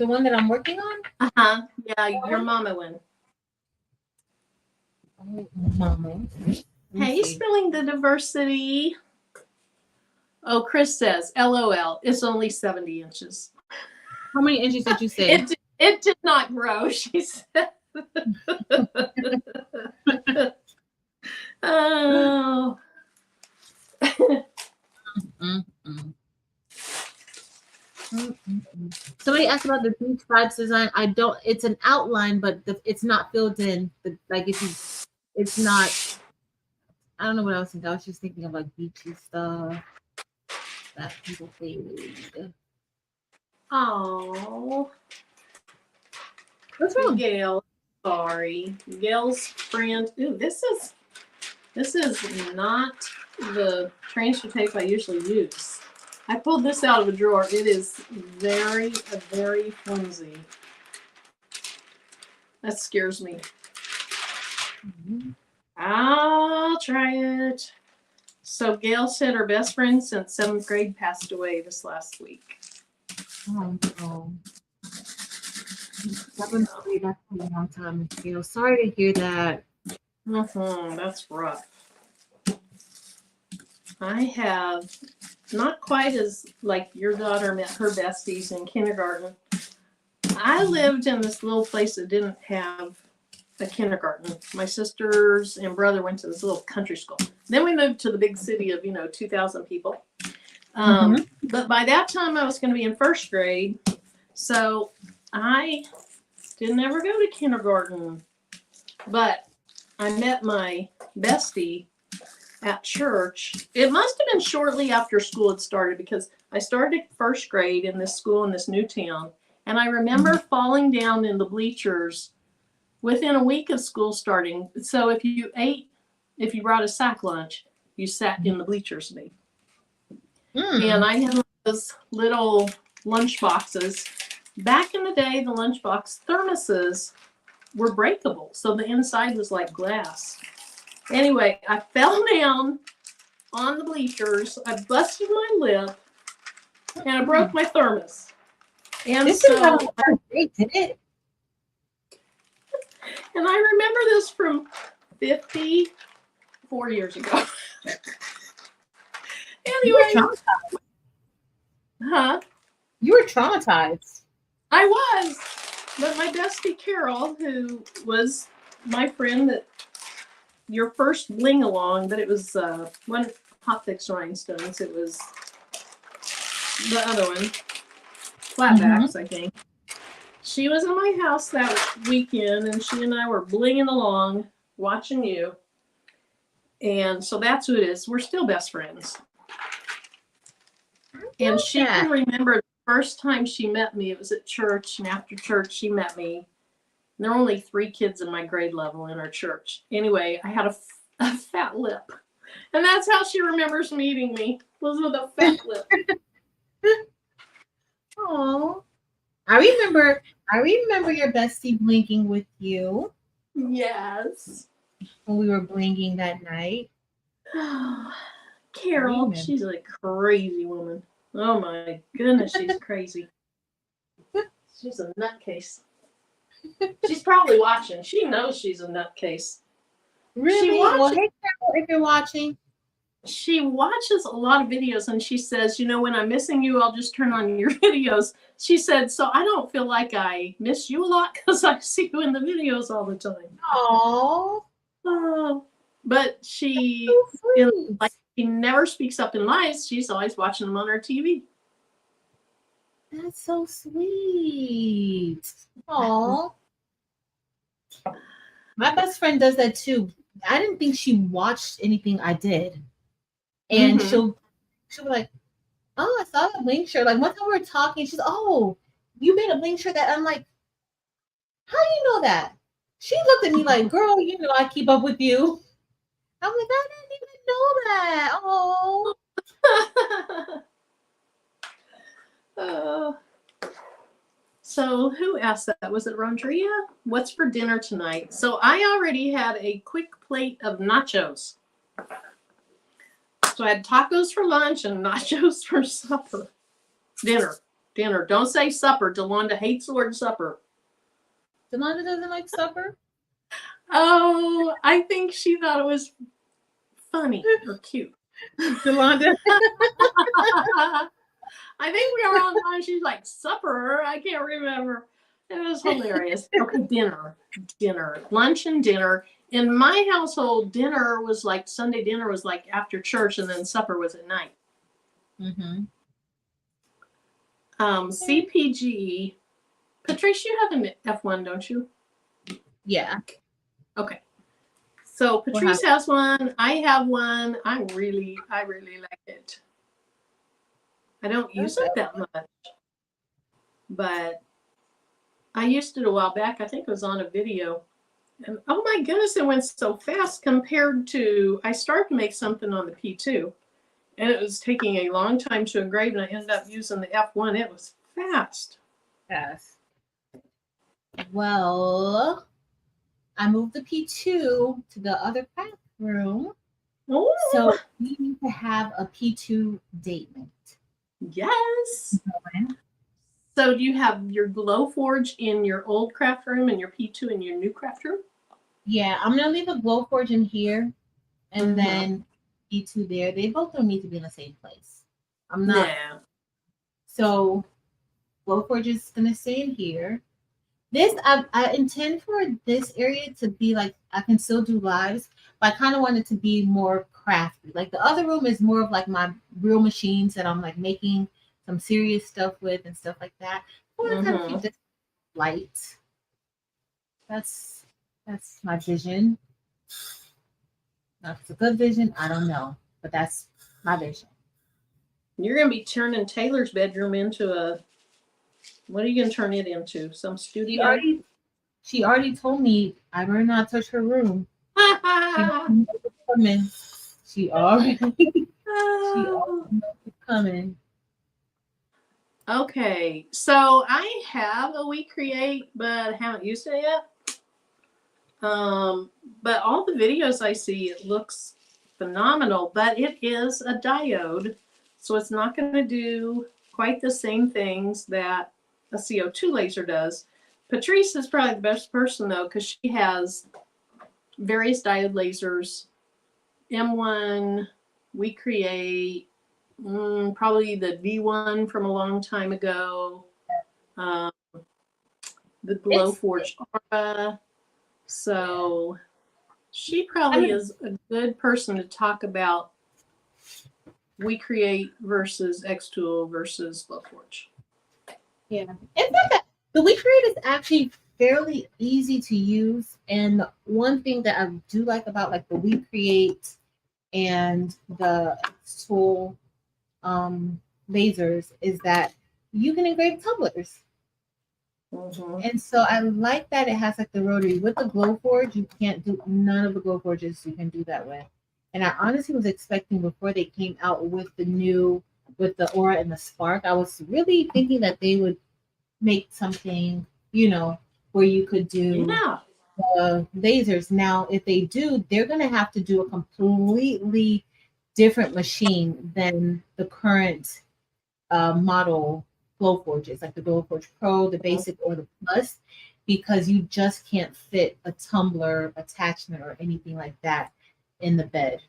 B: working on?
A: Yeah, your mama one.
B: Oh, mama.
A: Hey, spilling the diversity. Oh, Chris says, LOL, it's only 70 inches.
B: How many inches did you say?
A: It did not grow, she said. Oh.
B: Somebody asked about the beach vibes design. It's an outline, but it's not filled in. It's not. I don't know what I was thinking. I was just thinking of like beachy stuff that people fade.
A: Oh.
B: What's wrong?
A: Gail. Sorry. Gail's friend. Ooh, this is not the transfer tape I usually use. I pulled this out of a drawer. It is very, very flimsy. That scares me. I'll try it. So Gail said her best friend since 7th grade passed away this last week.
B: Oh no. 7th grade, that's a long time. Gail, sorry to hear that.
A: That's rough. I have not quite as like your daughter met her besties in kindergarten. I lived in this little place that didn't have a kindergarten. My sisters and brother went to this little country school. Then we moved to the big city of 2,000 people. But by that time I was going to be in 1st grade, so I didn't ever go to kindergarten. But I met my bestie at church. It must have been shortly after school had started because I started first grade in this school in this new town. And I remember falling down in the bleachers within a week of school starting. So if you brought a sack lunch, you sat in the bleachers with me. And I had those little lunch boxes. Back in the day, the lunchbox thermoses were breakable. So the inside was like glass. Anyway, I fell down on the bleachers. I busted my lip and I broke my thermos. And
B: this
A: so,
B: is how great, did it?
A: And I remember this from 54 years ago. Anyway.
B: You were traumatized.
A: I was. But my bestie Carol, who was my friend that your first Bling along, but it was one Hot Fix Rhinestones. It was the other one, Flatbacks, I think. She was in my house that weekend, and she and I were blinging along, watching you. And so that's who it is. We're still best friends. And she can remember the first time she met me. It was at church, and after church, she met me. And there were only 3 kids in my grade level in our church. Anyway, I had a fat lip. And that's how she remembers meeting me, was with a fat lip.
B: Oh, I remember your bestie blinking with you.
A: Yes.
B: When we were blinging that night.
A: Carol, she's a crazy woman. Oh my goodness, she's crazy. She's a nutcase. She's probably watching. She knows she's a nutcase.
B: Really? Well, hey, Carol, if you're watching.
A: She watches a lot of videos and she says, you know, when I'm missing you, I'll just turn on your videos. She said, so I don't feel like I miss you a lot because I see you in the videos all the time. Oh, but she, like, she never speaks up in lies. She's always watching them on her TV.
B: That's so sweet. Oh, my best friend does that too. I didn't think she watched anything I did. And she'll be like, oh, I saw that Bling shirt. Like one time we were talking, she's, oh, you made a Bling shirt that I'm like, how do you know that? She looked at me like, girl, you know I keep up with you. I'm like, I didn't even know that. Oh.
A: So who asked that? Was it Rondria? What's for dinner tonight? So I already had a quick plate of nachos. So I had tacos for lunch and nachos for supper. Dinner. Don't say supper. Delonda hates the word supper.
B: Delonda doesn't like supper?
A: Oh, I think she thought it was funny or cute.
B: Delonda.
A: I think we were on time. She's like, supper? I can't remember. It was hilarious. Okay, dinner. Lunch and dinner. In my household, dinner was like, Sunday dinner was like after church, and then supper was at night. CPG. Patrice, you have an F1, don't you?
B: Yeah.
A: Okay. So Patrice has one. I have one. I really like it. I don't use it that much, but I used it a while back. I think it was on a video. And oh my goodness, it went so fast compared to, I started to make something on the P2, and it was taking a long time to engrave, and I ended up using the F1. It was fast.
B: Yes. Well, I moved the P2 to the other craft room.
A: Oh.
B: So we need to have a P2 date night.
A: Yes. So do you have your Glowforge in your old craft room and your P2 in your new craft room?
B: Yeah, I'm going to leave a Glowforge in here and then P2 there. They both don't need to be in the same place. I'm not.
A: No.
B: So Glowforge is going to stay in here. This, I intend for this area to be like, I can still do lives, but I kind of want it to be more crafty. Like the other room is more of like my real machines that I'm like making some serious stuff with and stuff like that. I want to kind of keep this light. That's my vision. Now, if it's a good vision, I don't know, but that's my vision.
A: You're going to be turning Taylor's bedroom into a, what are you going to turn it into? Some
B: She
A: studio?
B: already, she already told me I better not touch her room. She already knows it's coming. She already, she already knows it's coming.
A: Okay, so I have a We Create, but haven't used it yet. But all the videos I see, it looks phenomenal, but it is a diode, so it's not going to do quite the same things that a CO2 laser does. Patrice is probably the best person though, because she has various diode lasers, M1, We Create, probably the V1 from a long time ago, the Glowforge Aura. So she probably is a good person to talk about We Create versus Xtool versus Glowforge.
B: Yeah, it's not that the We Create is actually fairly easy to use, and the one thing that I do like about like the We Create and the Xtool lasers is that you can engrave tumblers. And so I like that it has like the rotary. With the Glowforge, you can't do none of the Glowforges you can do that with. And I honestly was expecting before they came out with the new, with the Aura and the Spark, I was really thinking that they would make something, where you could do lasers. Now, if they do, they're going to have to do a completely different machine than the current model Glowforges, like the Glowforge Pro, the Basic, or the Plus, because you just can't fit a tumbler attachment or anything like that in the bed.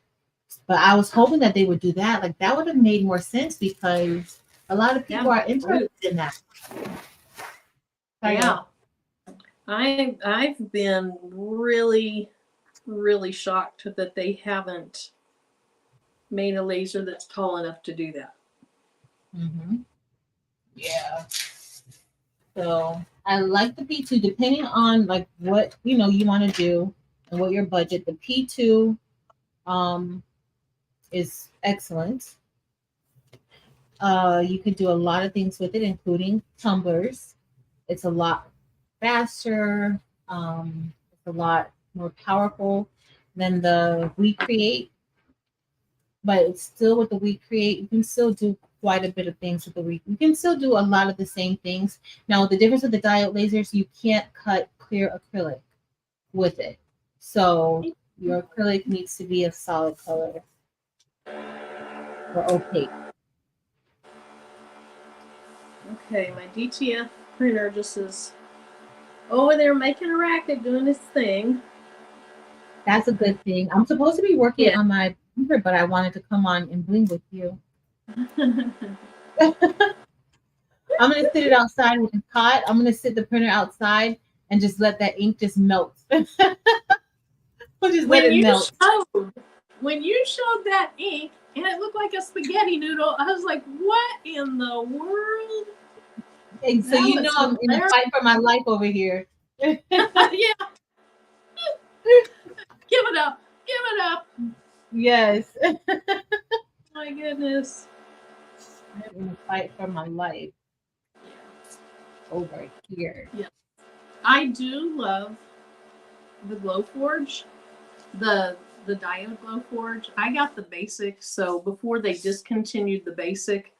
B: But I was hoping that they would do that. Like that would have made more sense because a lot of people are interested in that.
A: Yeah. I've been really, really shocked that they haven't made a laser that's tall enough to do that.
B: Yeah. So I like the P2, depending on like what you want to do and what your budget. The P2 is excellent. You can do a lot of things with it, including tumblers. It's a lot faster. It's a lot more powerful than the We Create. But it's still with the We Create, you can still do quite a bit of things with the We. You can still do a lot of the same things. Now, the difference with the diode lasers, you can't cut clear acrylic with it. So your acrylic needs to be a solid color or opaque.
A: Okay, my DTF printer just is over there making a racket, doing its thing.
B: That's a good thing. I'm supposed to be working on my printer, but I wanted to come on and Bling with you. I'm gonna sit it outside with a cot. I'm gonna sit the printer outside and just let that ink just melt. We'll just let it melt.
A: When you showed that ink and it looked like a spaghetti noodle, I was like, "What in the world?"
B: And so I'm in a fight for my life over here.
A: Yeah. Give it up. Give it up.
B: Yes.
A: My goodness.
B: I'm in a fight for my life over here.
A: Yeah. I do love the Glowforge, the diode Glowforge. I got the basic, so before they discontinued the basic,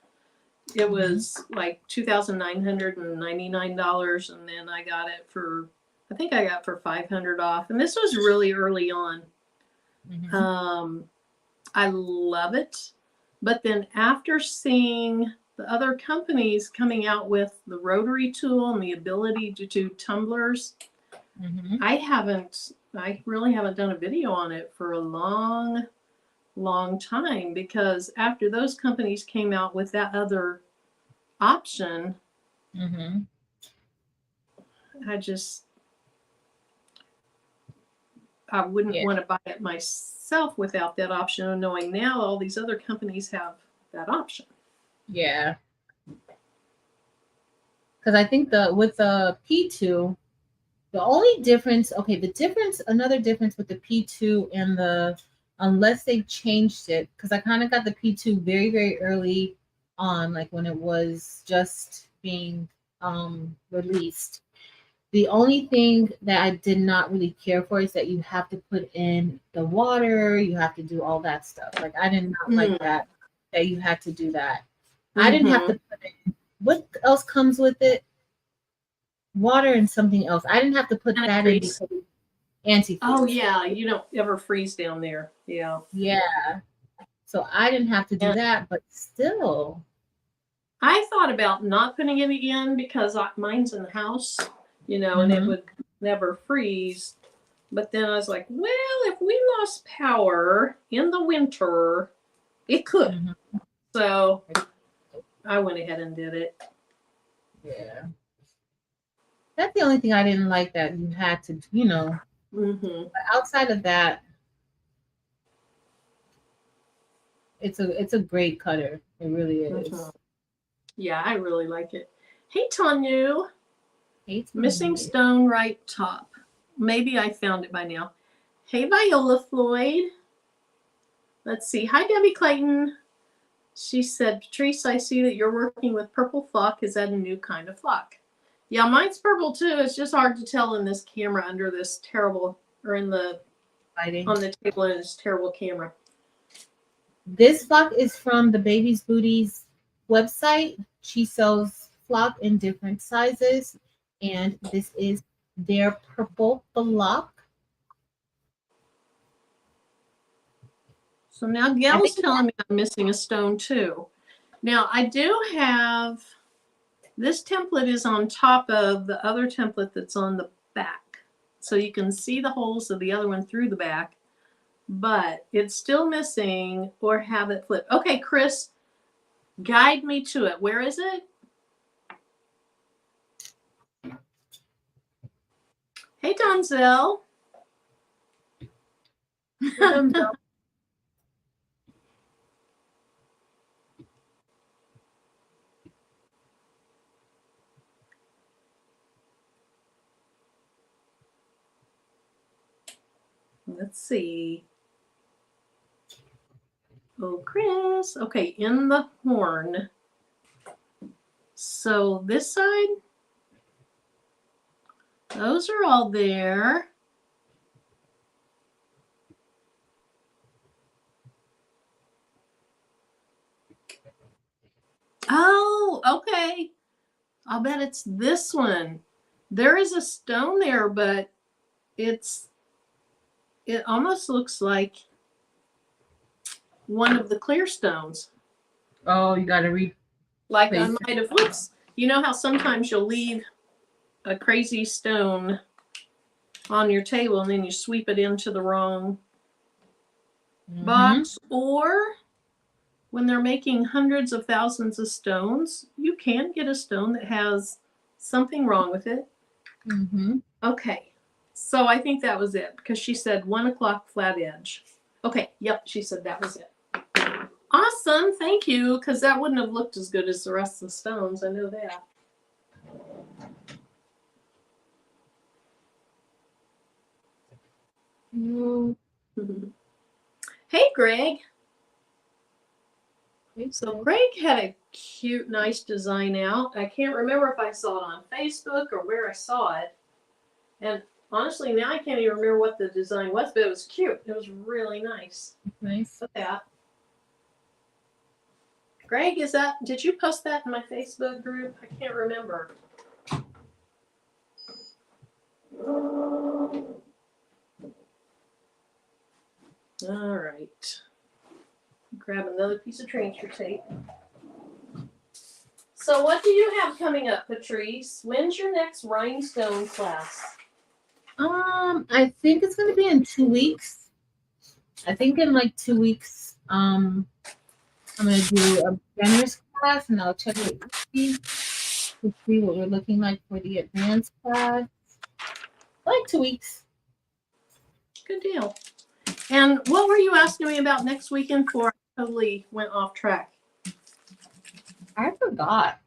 A: it was like $2,999, and then I got it for, I think I got for $500 off, and this was really early on. I love it, but then after seeing the other companies coming out with the rotary tool and the ability to do tumblers, I really haven't done a video on it for a long time, because after those companies came out with that other option, I wouldn't want to buy it myself without that option, and knowing now all these other companies have that option.
B: Yeah. Because I think with the P2, the only difference, another difference with the P2 and the unless they changed it, because I kind of got the P2 very, very early on, like when it was just being released. The only thing that I did not really care for is that you have to put in the water, you have to do all that stuff. Like I did not like that you had to do that. I didn't have to put in what else comes with it? Water and something else. I didn't have to put that in because antifreeze.
A: Oh yeah, you don't ever freeze down there. Yeah.
B: Yeah. So I didn't have to do that, but still.
A: I thought about not putting it in because mine's in the house, and it would never freeze. But then I was like, well, if we lost power in the winter, it could. So I went ahead and did it.
B: Yeah. That's the only thing I didn't like, that you had to, But outside of that, it's a great cutter. It really is.
A: Yeah, I really like it. Hey, Tanya.
B: Hey, Tanya.
A: Missing stone right top. Maybe I found it by now. Hey, Viola Floyd. Let's see. Hi, Debbie Clayton. She said, Patrice, I see that you're working with purple flock. Is that a new kind of flock? Yeah, mine's purple too. It's just hard to tell in this camera under this terrible, or in the lighting on the table in this terrible camera.
B: This flock is from the Baby's Booties website. She sells flock in different sizes, and this is their purple flock.
A: So now Gail's telling me I'm missing a stone too. Now I do have, this template is on top of the other template that's on the back. So you can see the holes of the other one through the back, but it's still missing or have it flipped. Okay, Chris, guide me to it. Where is it? Hey, Donzel. Let's see. Oh, Chris. Okay, in the horn. So this side, those are all there. Oh, okay. I'll bet it's this one. There is a stone there, but it almost looks like one of the clear stones.
B: Oh, you got to read.
A: Like I might have, whoops. You know how sometimes you'll leave a crazy stone on your table and then you sweep it into the wrong box, or when they're making hundreds of thousands of stones, you can get a stone that has something wrong with it. Okay, so I think that was it, because she said 1 o'clock flat edge. Okay, yep, she said that was it. Awesome, thank you, because that wouldn't have looked as good as the rest of the stones, I know that. Hey, Greg. So Greg had a cute, nice design out. I can't remember if I saw it on Facebook or where I saw it. And honestly, now I can't even remember what the design was, but it was cute. It was really nice.
B: Nice.
A: Look at that. Greg, did you post that in my Facebook group? I can't remember. All right. Grab another piece of transfer tape. So what do you have coming up, Patrice? When's your next Rhinestone class?
B: I think it's going to be in 2 weeks. I think in like 2 weeks, I'm going to do a beginner's class, and I'll check it to see what we're looking like for the advanced class. Like 2 weeks.
A: Good deal. And what were you asking me about next weekend for? I totally went off track.
B: I forgot.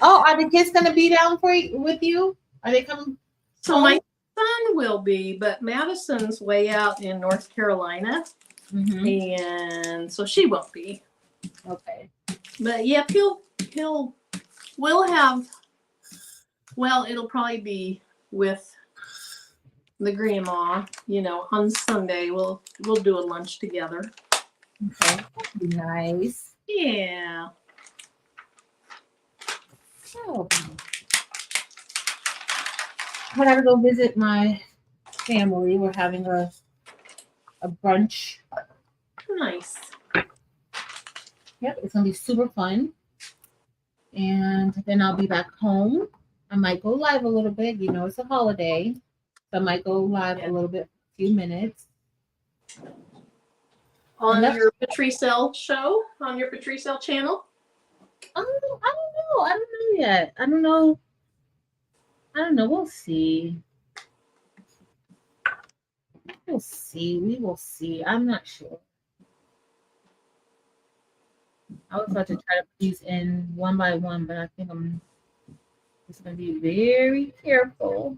B: Oh, are the kids going to be down with you? Are they coming?
A: So son will be, but Madison's way out in North Carolina, and so she won't be.
B: Okay.
A: But yep, we'll have. Well, it'll probably be with the grandma. You know, on Sunday we'll do a lunch together.
B: Okay, that'd be nice.
A: Yeah.
B: Oh. I gotta go visit my family. We're having a brunch.
A: Nice.
B: Yep, it's gonna be super fun. And then I'll be back home. I might go live a little bit. You know, it's a holiday. So I might go live a little bit, a few minutes.
A: On your Patrice show? On your Patrice channel?
B: I don't know. I don't know yet. I don't know. We'll see. We'll see. We will see. I'm not sure. I was about to try to put these in one by one, but I think I'm just going to be very careful.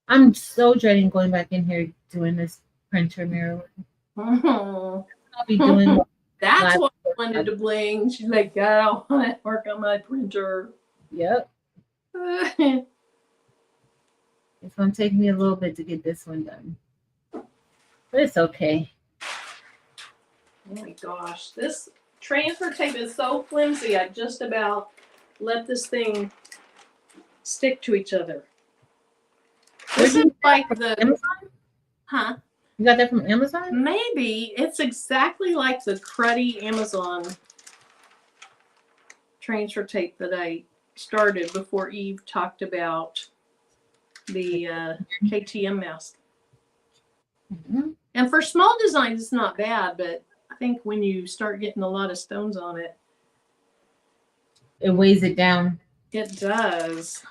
B: I'm so dreading going back in here doing this printer mirror. I'll be doing
A: that's what I wanted to Bling. She's like, God, I want to work on my printer.
B: Yep. It's going to take me a little bit to get this one done. But it's okay.
A: Oh my gosh. This transfer tape is so flimsy. I just about let this thing stick to each other. This is like the
B: Amazon?
A: Huh?
B: You got that from Amazon?
A: Maybe. It's exactly like the cruddy Amazon transfer tape that I started before Eve talked about the KTM mask. And for small designs, it's not bad, but I think when you start getting a lot of stones on it,
B: it weighs it down.
A: It does.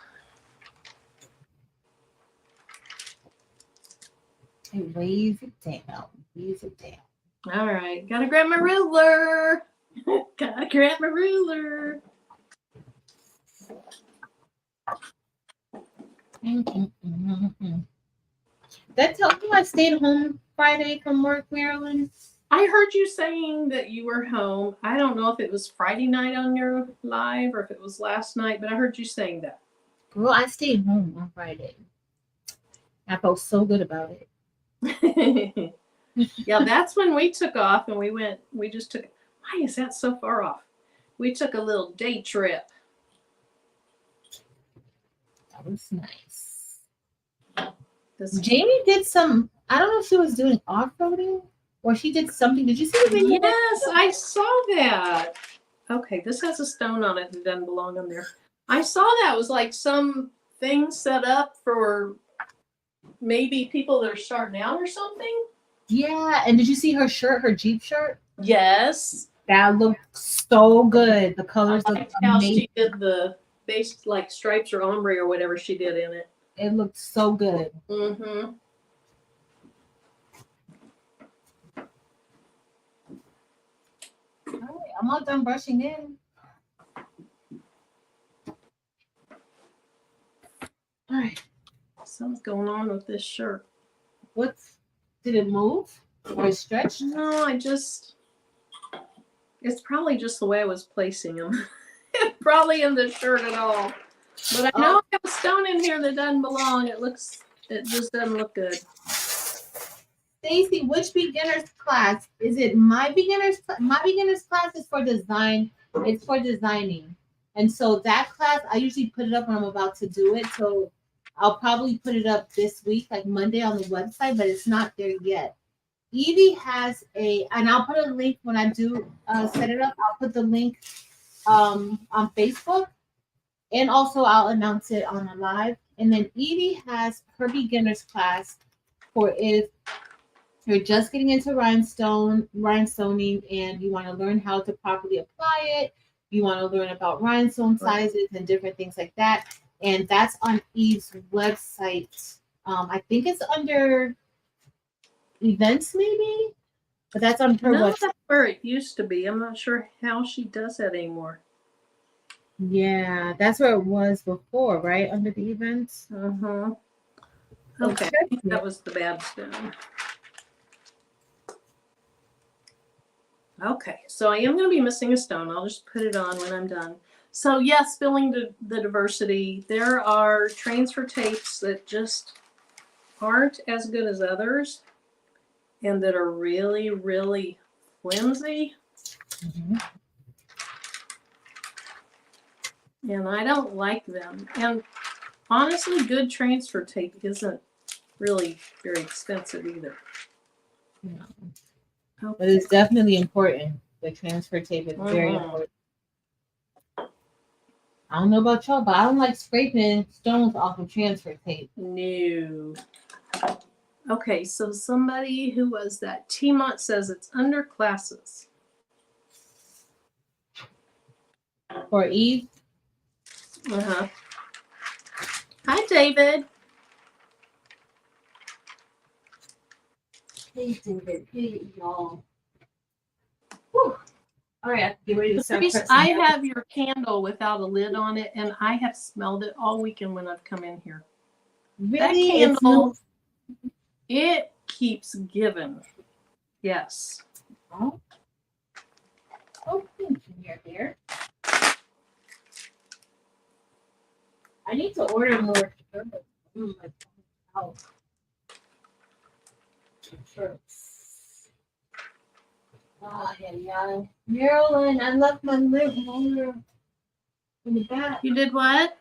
B: It weighs it down.
A: All right. Gotta grab my ruler. Gotta grab my ruler.
B: That tell you I stayed home Friday from work, Marilyn?
A: I heard you saying that you were home. I don't know if it was Friday night on your live or if it was last night, but I heard you saying that.
B: Girl, I stayed home on Friday. I felt so good about it.
A: Yeah, that's when we took off and we just took, why is that so far off? We took a little day trip.
B: That was nice. Jamie did some, I don't know if she was doing off-roading or she did something. Did you see the video?
A: Yes, I saw that. Okay, this has a stone on it that doesn't belong on there. I saw that. It was like some thing set up for maybe people that are starting out or something.
B: Yeah, and did you see her shirt, her Jeep shirt?
A: Yes.
B: That looked so good. The colors looked
A: how
B: amazing.
A: She did the base like stripes or ombre or whatever she did in it.
B: It looked so good.
A: Mm-hmm.
B: All right, I'm all done brushing in. All right.
A: Something's going on with this shirt.
B: Did it move or stretch?
A: No, it's probably just the way I was placing them. Probably in the shirt at all. But I know I have a stone in here that doesn't belong. It just doesn't look good.
B: Stacy, which beginner's class? Is it my beginner's class? My beginner's class is for design. It's for designing. And so that class, I usually put it up when I'm about to do it. So I'll probably put it up this week, like Monday on the website, but it's not there yet. Evie has and I'll put a link when I do set it up. I'll put the link on Facebook, and also I'll announce it on a live. And then Evie has her beginner's class for if you're just getting into rhinestoning, and you want to learn how to properly apply it. You want to learn about rhinestone sizes and different things like that. And that's on Eve's website. I think it's under events, maybe, but that's on her website.
A: That's where it used to be. I'm not sure how she does that anymore.
B: Yeah, that's where it was before, right? Under the events.
A: Uh-huh. Okay, I think that was the bad stone. Okay, so I am going to be missing a stone. I'll just put it on when I'm done. So yes, filling the diversity. There are transfer tapes that just aren't as good as others and that are really, really flimsy.
B: Mm-hmm.
A: And I don't like them. And honestly, good transfer tape isn't really very expensive either.
B: No.
A: Okay.
B: But it's definitely important. The transfer tape is very important. I don't know about y'all, but I don't like scraping stones off of transfer tape.
A: No. Okay, so somebody, who was that? T-Mont says it's under classes.
B: For Eve,
A: Uh-huh. Hi, David.
B: hey David, hey y'all. Whew. All right, I have to get ready to start
A: Patrice,
B: pressing.
A: I have your candle without a lid on it, and I have smelled it all weekend when I've come in here.
B: Really?
A: That candle, it keeps giving. Yes.
B: Oh, thank you, dear. I need to order more shirts. Oh, yeah. Marilyn, I left my lint roller in the back.
A: You did what?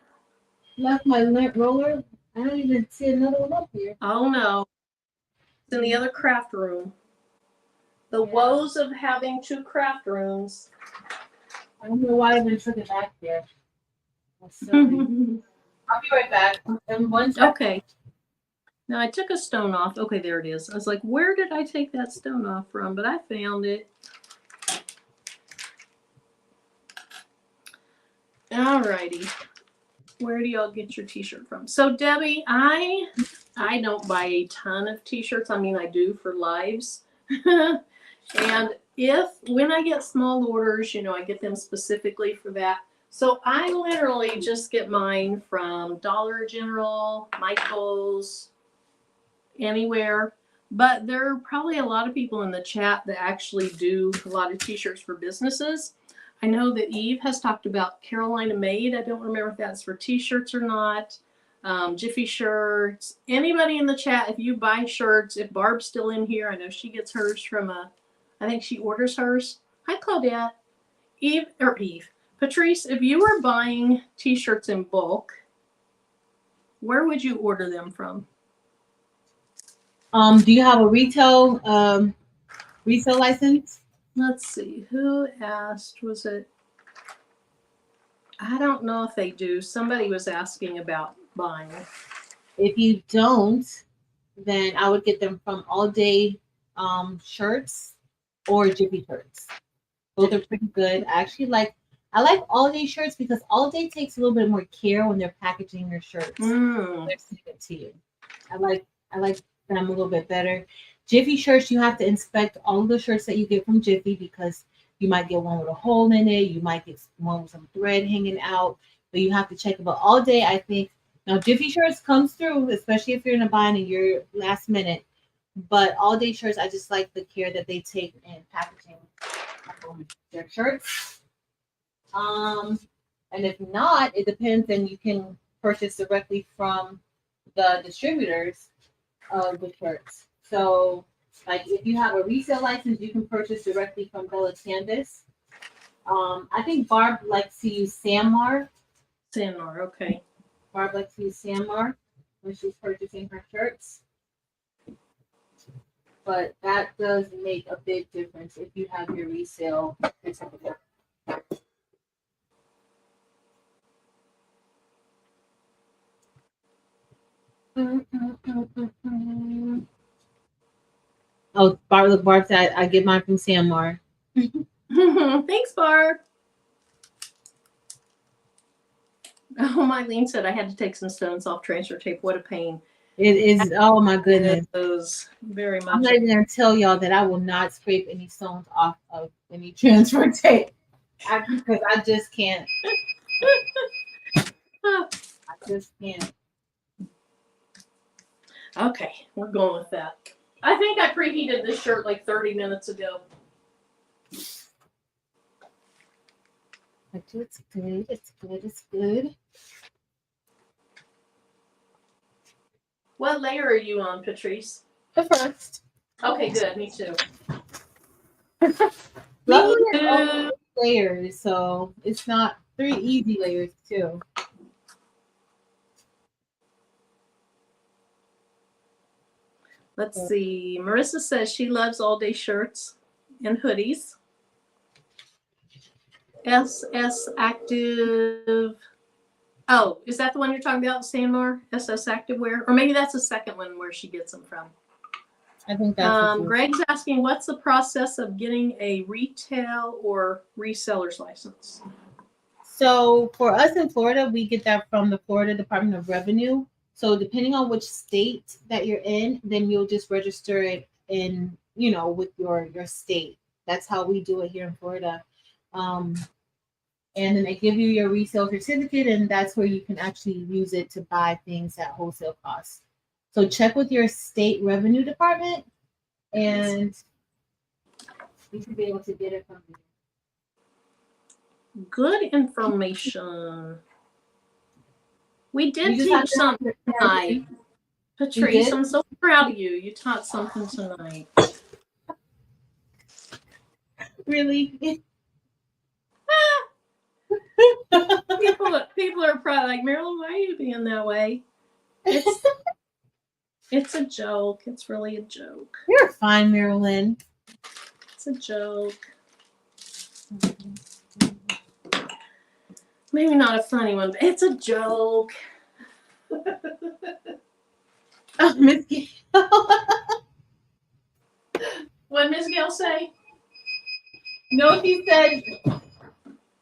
B: Left my lint roller. I don't even see another one up here.
A: Oh, no. It's in the other craft room. The woes of having two craft rooms.
B: I don't know why I even took it back there. I'll be right back.
A: Okay. Now I took a stone off. Okay, there it is. I was like, where did I take that stone off from? But I found it. Alrighty. Where do y'all get your t-shirt from? So Debbie, I don't buy a ton of t-shirts. I mean, I do for lives. And when I get small orders, I get them specifically for that. So I literally just get mine from Dollar General, Michael's, anywhere. But there are probably a lot of people in the chat that actually do a lot of t-shirts for businesses. I know that Eve has talked about Carolina Made. I don't remember if that's for t-shirts or not. Jiffy shirts. Anybody in the chat, if you buy shirts, if Barb's still in here, I know she gets hers from I think she orders hers. Hi, Claudette. Eve. Patrice, if you were buying t-shirts in bulk, where would you order them from?
B: Do you have a retail license?
A: Let's see. Who asked? Was it? I don't know if they do. Somebody was asking about buying.
B: If you don't, then I would get them from All Day shirts or Jiffy shirts. Both are pretty good. I like All Day shirts because All Day takes a little bit more care when they're packaging your shirts. They're sending it to you. I like them a little bit better. Jiffy shirts, you have to inspect all of the shirts that you get from Jiffy because you might get one with a hole in it. You might get one with some thread hanging out, but you have to check it. But All Day, I think, now Jiffy shirts comes through, especially if you're in a bind and you're last minute. But All Day shirts, I just like the care that they take in packaging their shirts. And if not, it depends, and you can purchase directly from the distributors of the shirts. So, like if you have a resale license, you can purchase directly from Bella Canvas. I think Barb likes to use Sanmar.
A: Sanmar, okay.
B: Barb likes to use Sanmar when she's purchasing her shirts. But that does make a big difference if you have your resale certificate. Oh, Barb said I get mine from Sanmar.
A: Thanks, Barb. Oh, Mylene said I had to take some stones off transfer tape. What a pain.
B: It is. Oh my goodness.
A: It is very much.
B: I'm not even gonna tell y'all that I will not scrape any stones off of any transfer tape because I just can't. I just can't.
A: Okay, we're going with that. I think I preheated this shirt like 30 minutes ago.
B: It's good. It's good. It's good.
A: What layer are you on, Patrice?
B: The first.
A: Okay, good. Me too.
B: Luckily,
A: Me
B: it's only
A: too.
B: 3 layers, so it's not 3 easy layers too.
A: Let's see. Marissa says she loves all-day shirts and hoodies. SS Active. Oh, is that the one you're talking about, Sandmar? SS Activewear? Or maybe that's the second one where she gets them from.
B: I think that's
A: Greg's asking, what's the process of getting a retail or reseller's license?
B: So for us in Florida, we get that from the Florida Department of Revenue. So depending on which state that you're in, then you'll just register it in, with your state. That's how we do it here in Florida. And then they give you your resale certificate, and that's where you can actually use it to buy things at wholesale cost. So check with your state revenue department, and you should be able to get it from there.
A: Good information. We did teach something tonight. Patrice, I'm so proud of you. You taught something tonight.
B: Really?
A: People are probably like, Marilyn, why are you being that way? It's a joke. It's really a joke.
B: You're fine, Marilyn.
A: It's a joke. Maybe not a funny one, but it's a joke.
B: Miss Gail.
A: What did Miss Gail say?
B: No, she said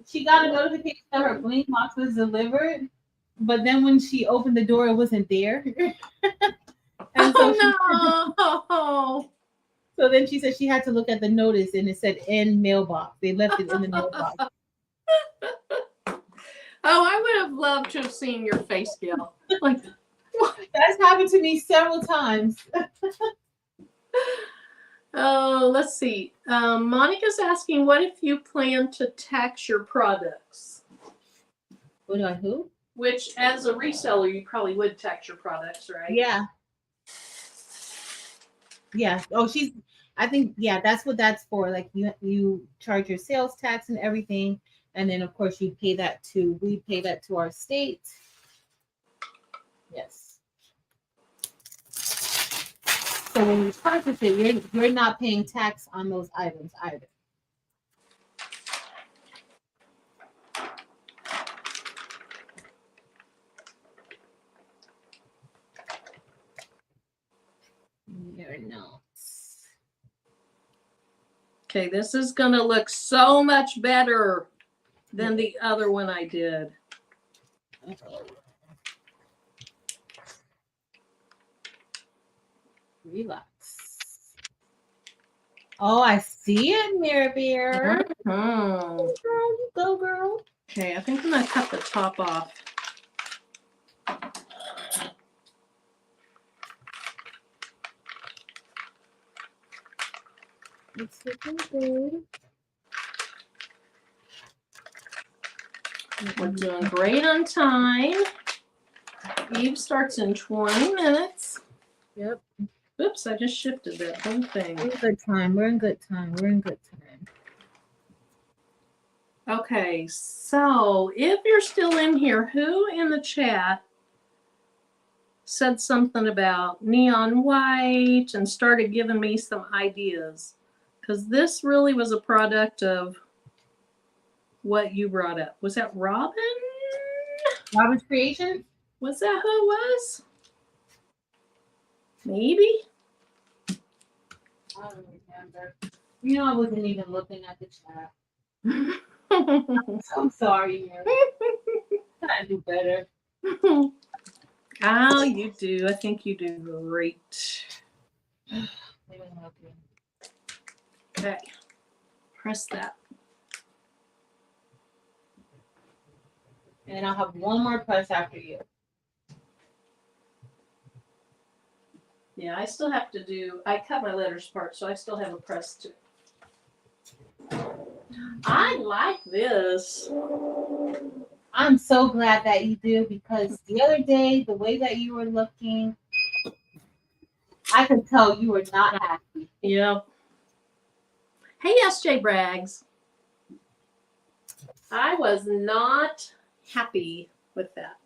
B: she got a notification that her Bling box was delivered, but then when she opened the door, it wasn't there. And
A: no.
B: So then she said she had to look at the notice, and it said "in mailbox." They left it in the mailbox.
A: Oh, I would have loved to have seen your face, Gail. Like, what?
B: That's happened to me several times.
A: Oh, let's see. Monica's asking, what if you plan to tax your products?
B: What do I who?
A: Which, as a reseller, you probably would tax your products, right?
B: Yeah. Yeah. Oh, I think, yeah, that's what that's for. Like you charge your sales tax and everything. And then of course we pay that to our state. Yes. So when you purchase it, you're not paying tax on those items either. You're not.
A: Okay, this is going to look so much better than the other one I did.
B: Relax. Oh, I see it, Mirror Bear.
A: Mm-hmm.
B: Girl, you go, girl.
A: Okay, I think I'm going to cut the top off.
B: It's looking good.
A: We're doing great on time. Eve starts in 20 minutes.
B: Yep.
A: Oops, I just shifted that whole thing.
B: We're in good time. We're in good time. We're in good time.
A: Okay, so if you're still in here, who in the chat said something about neon white and started giving me some ideas? Because this really was a product of what you brought up. Was that Robin?
B: Robin's Creation?
A: Was that who it was? Maybe?
B: I don't remember. I wasn't even looking at the chat. I'm sorry, Mary. I do better.
A: Oh, you do. I think you do great. Okay. Press that.
B: And I'll have one more press after you.
A: Yeah, I still have to do, I cut my letters apart, so I still have a press to. I like this.
B: I'm so glad that you do, because the other day, the way that you were looking, I could tell you were not happy.
A: Yep. Hey, SJ Braggs. I was not happy with that.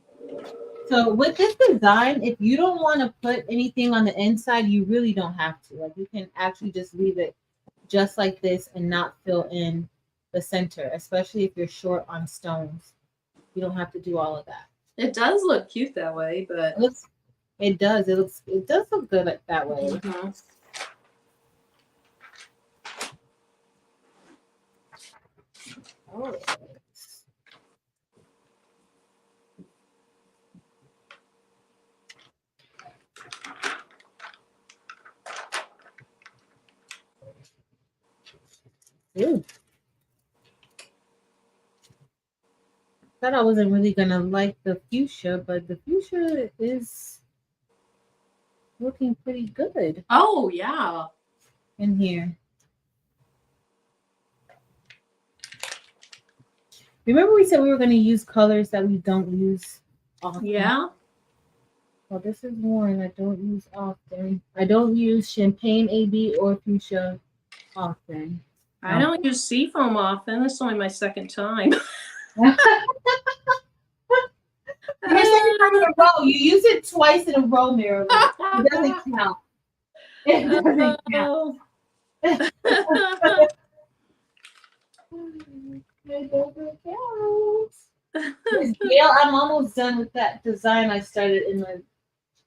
B: So with this design, if you don't want to put anything on the inside, you really don't have to. Like, you can actually just leave it just like this and not fill in the center, especially if you're short on stones. You don't have to do all of that.
A: It does look cute that way, but
B: It does look good that way.
A: Mm-hmm.
B: Oh. Ooh. Thought I wasn't really gonna like the fuchsia, but the fuchsia is looking pretty good
A: Oh yeah.
B: in here. Remember we said we were gonna use colors that we don't use often?
A: Yeah.
B: Well, this is one I don't use often. I don't use champagne AB or fuchsia often.
A: I don't use seafoam often. This is only my second time.
B: Your second time in a row. You use it twice in a row, Marilyn. It doesn't count. It doesn't count. It doesn't count. Gail, I'm almost done with that design I started in the.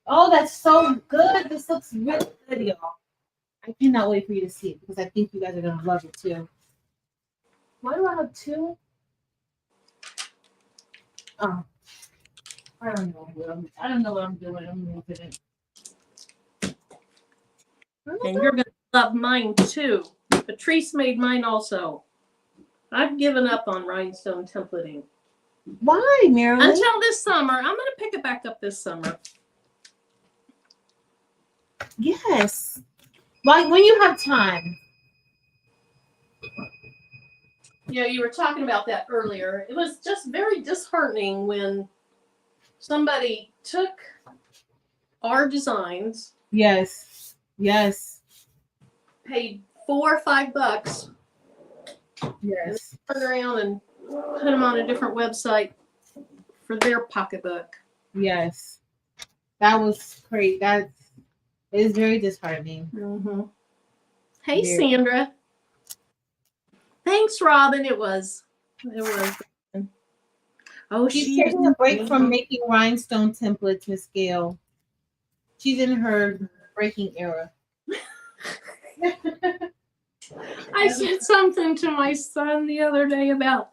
B: Oh, that's so good. This looks really good, y'all. I cannot wait for you to see it, because I think you guys are gonna love it too. Why do I have two? Oh, I don't know what I'm doing. I'm moving it.
A: And you're going to love mine too. Patrice made mine also. I've given up on rhinestone templating.
B: Why, Marilyn?
A: Until this summer. I'm going to pick it back up this summer.
B: Yes. Like when you have time.
A: You know, you were talking about that earlier. It was just very disheartening when somebody took our designs.
B: Yes. Yes.
A: Paid $4 or $5.
B: Yes.
A: Turn around and put them on a different website for their pocketbook.
B: Yes. That was great. That is very disheartening.
A: Mm-hmm. Hey, Sandra. Thanks, Robin. It was. Oh,
B: she's taking a break from making rhinestone templates, Miss Gail. She's in her breaking era.
A: I said something to my son the other day about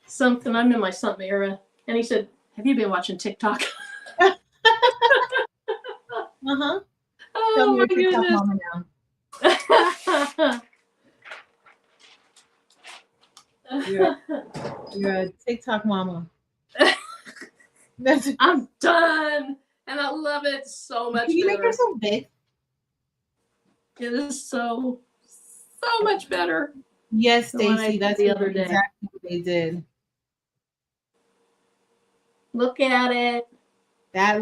A: something. I'm in my something era. And he said, have you been watching TikTok?
B: Uh-huh.
A: Oh, my goodness.
B: You're a TikTok mama.
A: I'm done. And I love it so much.
B: Can you make her so big?
A: It is so much better.
B: Yes, Stacy, that's
A: the other day.
B: Exactly what they did.
A: Look at it.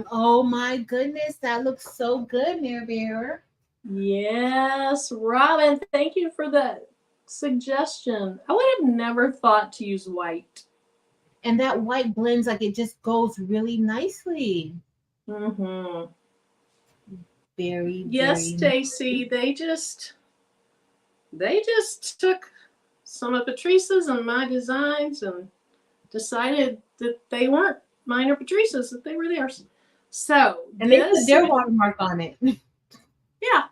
B: Oh my goodness, that looks so good, Mirror.
A: Yes, Robin, thank you for that suggestion. I would have never thought to use white.
B: And that white blends, like, it just goes really nicely.
A: Mm-hmm.
B: Very,
A: yes,
B: very
A: Stacy. They just took some of Patrice's and my designs and decided that they weren't mine or Patrice's, that they were theirs. So
B: and they put their watermark on it.
A: Yeah.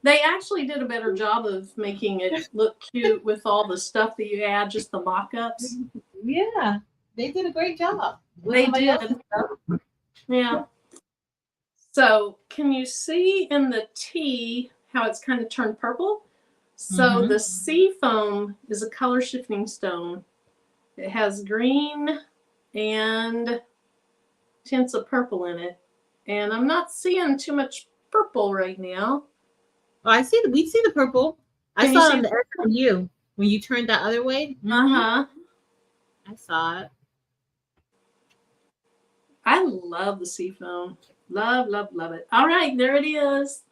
A: They actually did a better job of making it look cute with all the stuff that you add, just the mock-ups.
B: Yeah, they did a great job.
A: They did. Yeah. So can you see in the T how it's kind of turned purple? So the sea foam is a color shifting stone. It has green and tints of purple in it. And I'm not seeing too much purple right now.
B: Oh, I see we see the purple.
A: Can
B: I
A: you
B: saw it
A: see
B: on the SMU when you turned that other way.
A: Uh-huh.
B: I saw it.
A: I love the seafoam. Love, love, love it. All right, there it is.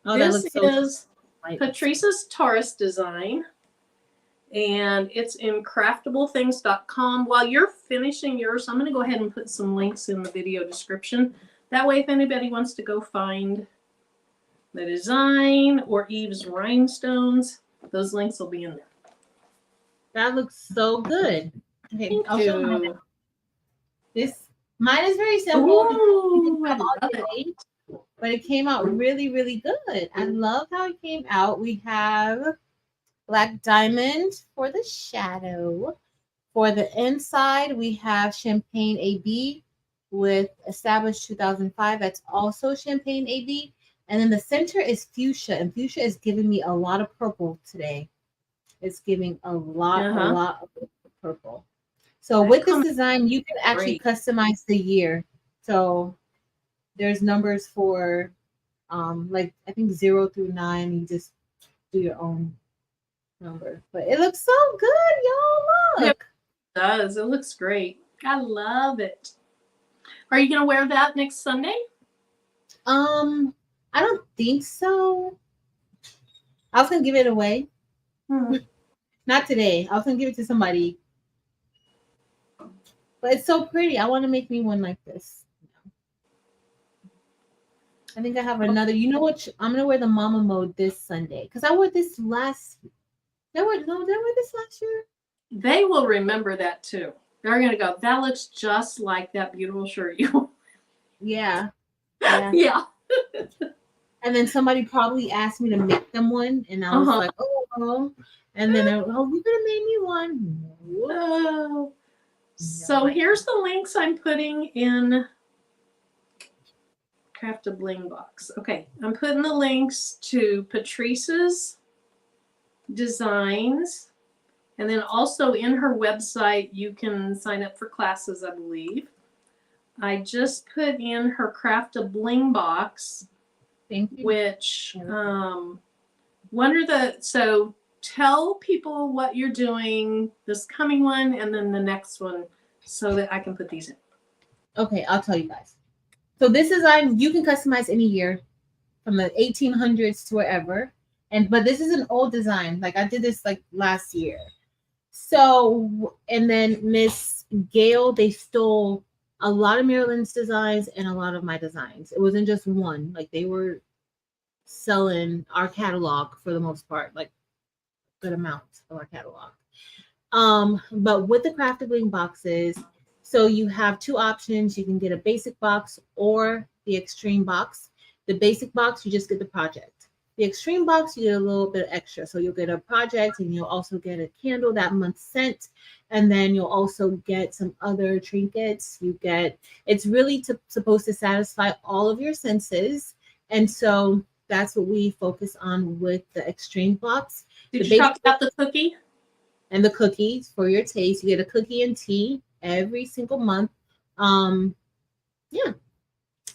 B: Oh, that
A: This
B: looks so
A: is
B: light.
A: Patrice's Taurus design, and it's in craftableThings.com. While you're finishing yours, I'm going to go ahead and put some links in the video description. That way, if anybody wants to go find the design or Eve's rhinestones, those links will be in there.
B: That looks so good. Okay,
A: Thank
B: I'll show mine.
A: you.
B: Mine is very simple.
A: Ooh, I love it.
B: But it came out really, really good. I love how it came out. We have black diamond for the shadow. For the inside, we have Champagne AB with established 2005. That's also Champagne AB. And then the center is fuchsia, and fuchsia is giving me a lot of purple today. It's giving a lot of purple. So with this design, you can actually customize the year. So there's numbers for like I think 0 through 9. You just do your own number. But it looks so good, y'all. Look.
A: It does. It looks great. I love it. Are you gonna wear that next Sunday?
B: I don't think so. I was gonna give it away. Not today. I was gonna give it to somebody. But it's so pretty. I want to make me one like this. I think I have another. You know what? I'm gonna wear the mama mode this Sunday because I wore this last. Did I wear this last year?
A: They will remember that too. They're gonna go. That looks just like that beautiful shirt you.
B: Yeah.
A: Yeah.
B: And then somebody probably asked me to make them one, and I was like, oh. And then they're, oh, you could have made me one.
A: Oh. So here's the links I'm putting in Craft a Bling box. Okay, I'm putting the links to Patrice's designs, and then also in her website you can sign up for classes, I believe. I just put in her Craft a Bling box, which so tell people what you're doing this coming one and then the next one so that I can put these in.
B: Okay, I'll tell you guys. So this design you can customize any year from the 1800s to wherever. But this is an old design. Like I did this like last year. So, and then Miss Gail, they stole a lot of Marilyn's designs and a lot of my designs. It wasn't just one. Like they were selling our catalog for the most part, like good amount of our catalog. But with the Craft a Bling boxes, so you have two options. You can get a basic box or the extreme box. The basic box, you just get the project. The extreme box, you get a little bit extra. So you'll get a project and you'll also get a candle that month scent. And then you'll also get some other trinkets. It's really supposed to satisfy all of your senses. And so that's what we focus on with the extreme box.
A: Did you talk about the cookie?
B: And the cookies for your taste. You get a cookie and tea every single month. Yeah.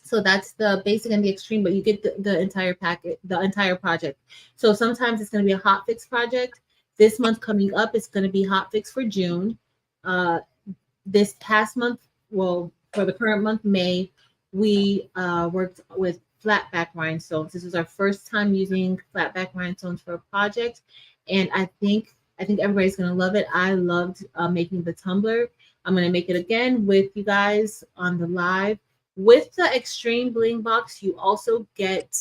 B: So that's the basic and the extreme, but you get the entire packet, the entire project. So sometimes it's going to be a hot fix project. This month coming up, it's going to be hot fix for June. This past month, well, for the current month, May, we worked with flat back rhinestones. This was our first time using flat back rhinestones for a project. And I think everybody's going to love it. I loved making the tumbler. I'm going to make it again with you guys on the live. With the Extreme Bling box, you also get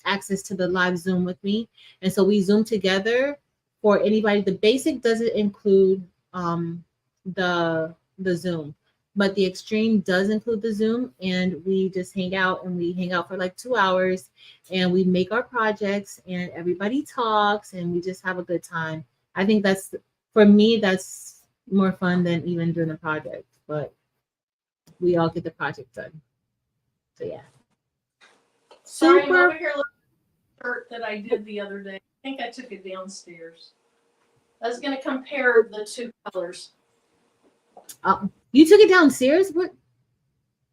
B: access to the live Zoom with me. And so we Zoom together for anybody. The basic doesn't include the Zoom, but the Extreme does include the Zoom. And we just hang out for like 2 hours and we make our projects and everybody talks and we just have a good time. I think for me, that's more fun than even doing the project, but we all get the project done. So yeah.
A: Sorry, I'm over here looking at the shirt that I did the other day. I think I took it downstairs. I was going to compare the two colors.
B: You took it downstairs? What?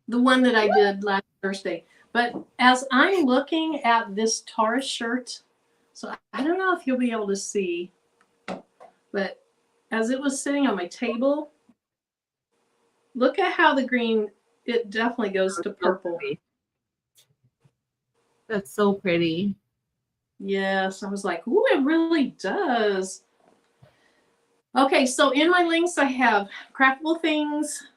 A: The one that I did last Thursday. But as I'm looking at this Taurus shirt, so I don't know if you'll be able to see, but as it was sitting on my table, look at how the green, it definitely goes to purple.
B: That's so pretty.
A: Yes, I was like, ooh, it really does. Okay, so in my links, I have Craftable Things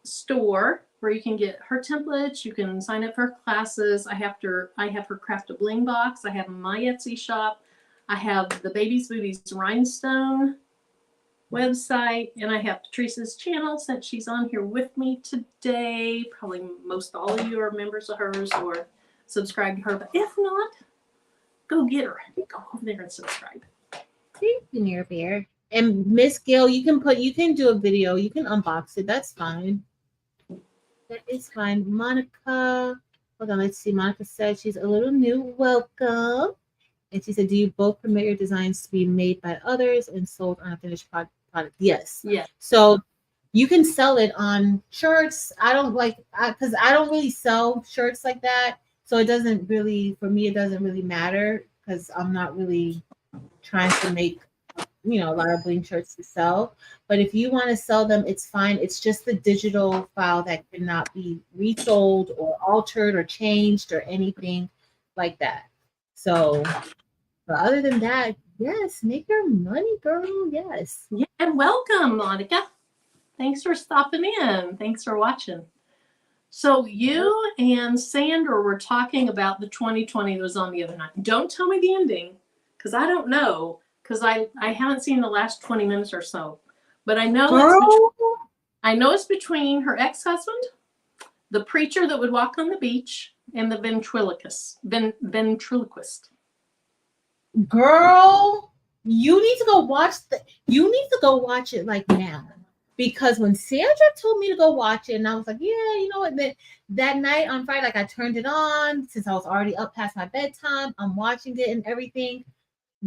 A: store where you can get her templates. You can sign up for classes. I have her craft a bling box. I have my Etsy shop. I have the Baby's Booties Rhinestone website, and I have Patrice's channel since she's on here with me today. Probably most all of you are members of hers or subscribe to her, but if not, go get her. Go over there and subscribe.
B: Thank you, Near Bear. And Miss Gail, you can do a video. You can unbox it. That's fine. That is fine. Monica, hold on. Let's see. Monica said she's a little new. Welcome. And she said, do you both permit your designs to be made by others and sold on a finished product? Yes.
A: Yeah.
B: So you can sell it on shirts. I don't because I don't really sell shirts like that. So it doesn't really, for me, it doesn't really matter because I'm not really trying to make, a lot of bling shirts to sell. But if you want to sell them, it's fine. It's just the digital file that cannot be resold or altered or changed or anything like that. So, but other than that, yes, make your money, girl. Yes.
A: Yeah, and welcome, Monica. Thanks for stopping in. Thanks for watching. So you and Sandra were talking about the 2020 that was on the other night. Don't tell me the ending, because I don't know, because I haven't seen the last 20 minutes or so. But I know it's between her ex-husband, the preacher that would walk on the beach, and the ventriloquist.
B: Girl, you need to go watch it like now. Because when Sandra told me to go watch it, and I was like, yeah, you know what? Then that night on Friday, like I turned it on since I was already up past my bedtime. I'm watching it and everything.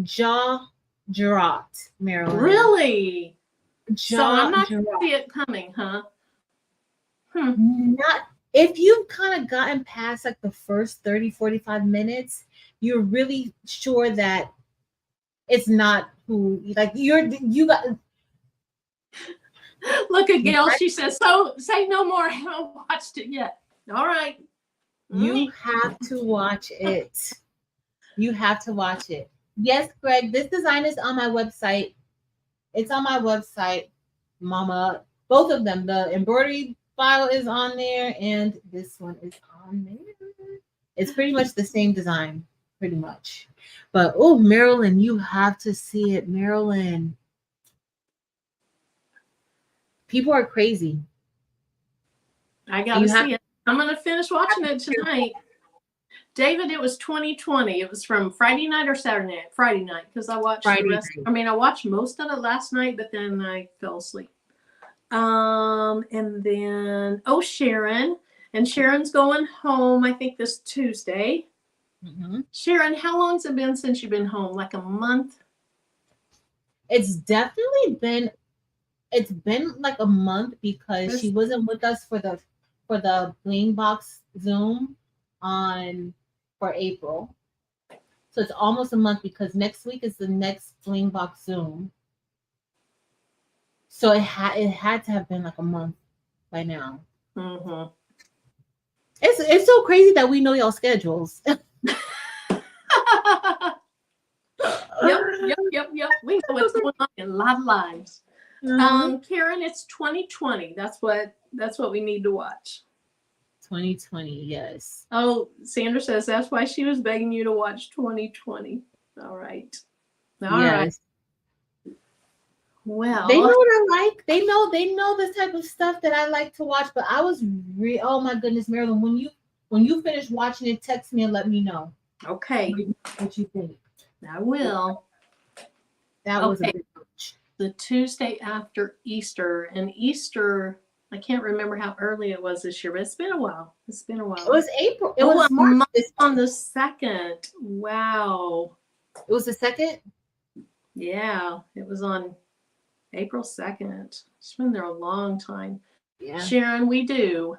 B: Jaw dropped, Marilyn.
A: Really? So I'm not
B: dropped.
A: gonna see it coming, huh?
B: Not if you've kind of gotten past like the first 30, 45 minutes, you're really sure that it's not who like you got.
A: Look at Gail. She says, so say no more. I haven't watched it yet. All right.
B: You have to watch it. You have to watch it. Yes, Greg, this design is on my website. It's on my website, Mama. Both of them. The embroidery file is on there, and this one is on there. It's pretty much the same design, pretty much. But, oh, Marilyn, you have to see it. Marilyn. People are crazy.
A: I got to see it. I'm going to finish watching it tonight. David, it was 2020. It was from Friday night or Saturday night? Friday night, because I watched the rest. I mean, I watched most of it last night, but then I fell asleep. And then, Sharon. And Sharon's going home, I think, this Tuesday. Mm-hmm. Sharon, how long's it been since you've been home? Like a month?
B: It's definitely been like a month because she wasn't with us for the Bling Box Zoom for April. So it's almost a month because next week is the next Bling Box Zoom. So it had to have been like a month by now.
A: Mm-hmm.
B: It's so crazy that we know y'all schedules.
A: Yep. We know what's going on in a lot of lives. Mm-hmm. Karen, it's 2020. That's what we need to watch.
B: 2020, yes.
A: Oh, Sandra says that's why she was begging you to watch 2020. All right. All right. Well,
B: they know what I like. They know the type of stuff that I like to watch. But I was oh my goodness, Marilyn, when you finish watching it, text me and let me know.
A: Okay.
B: What you think?
A: I will.
B: That was a bit much.
A: The Tuesday after Easter, and Easter, I can't remember how early it was this year, but it's been a while.
B: It was April. It was
A: March on the 2nd. Wow.
B: It was the 2nd?
A: Yeah, it was on April 2nd. It's been there a long time.
B: Yeah.
A: Sharon, we do.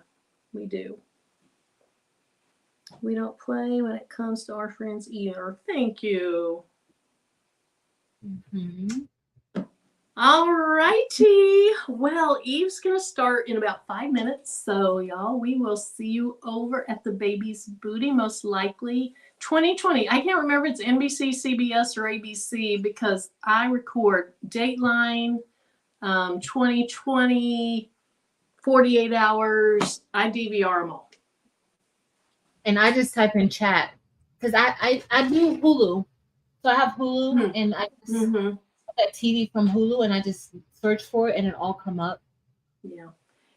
A: We don't play when it comes to our friends either. Thank you.
B: Mm-hmm.
A: All righty. Well, Eve's going to start in about 5 minutes. So, y'all, we will see you over at the baby's booty, most likely 2020. I can't remember if it's NBC, CBS, or ABC because I record Dateline, 2020, 48 hours. I DVR them all.
B: And I just type in chat because I do Hulu. So I have Hulu and I just that TV from Hulu and I just search for it and it all come up.
A: Yeah.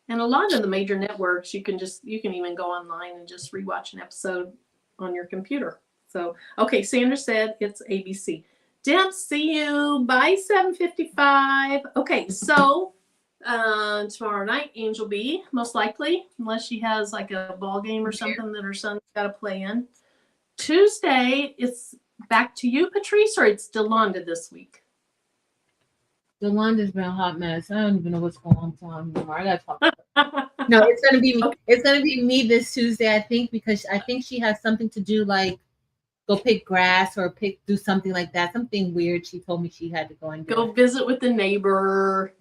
A: And a lot of the major networks, you can even go online and just rewatch an episode on your computer. So, okay, Sandra said it's ABC. Deb, see you by 7:55. Okay, so tomorrow night, Angel B, most likely, unless she has like a ball game or something that her son's got to play in. Tuesday, it's back to you, Patrice, or it's Delonda this week?
B: Yolanda's been a hot mess. I don't even know what's going on anymore. I gotta talk to her. No, it's gonna be me. Okay. It's gonna be me this Tuesday, I think, because I think she has something to do, like go pick grass or do something like that. Something weird. She told me she had to go and
A: go visit with the neighbor.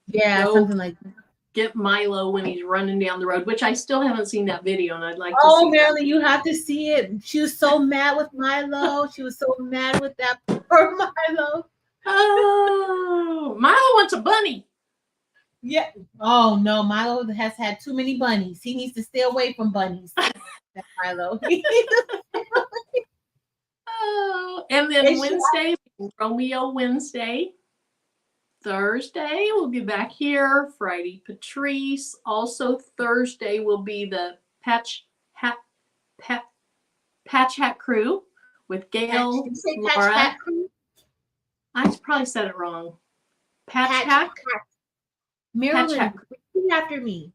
B: Yeah, something like that.
A: Get Milo when he's running down the road, which I still haven't seen that video, and I'd like to see.
B: Oh, Marilyn, you have to see it. She was so mad with Milo. She was so mad with that poor Milo.
A: Oh, Milo wants a bunny.
B: Yeah. Oh no, Milo has had too many bunnies. He needs to stay away from bunnies. That's Milo.
A: Oh, and then Wednesday, Romeo Wednesday. Thursday, we'll be back here. Friday, Patrice. Also, Thursday will be the Patch Hat crew with Gail, Laura. I probably said it wrong. Patch Hat.
B: Marilyn, repeat after me.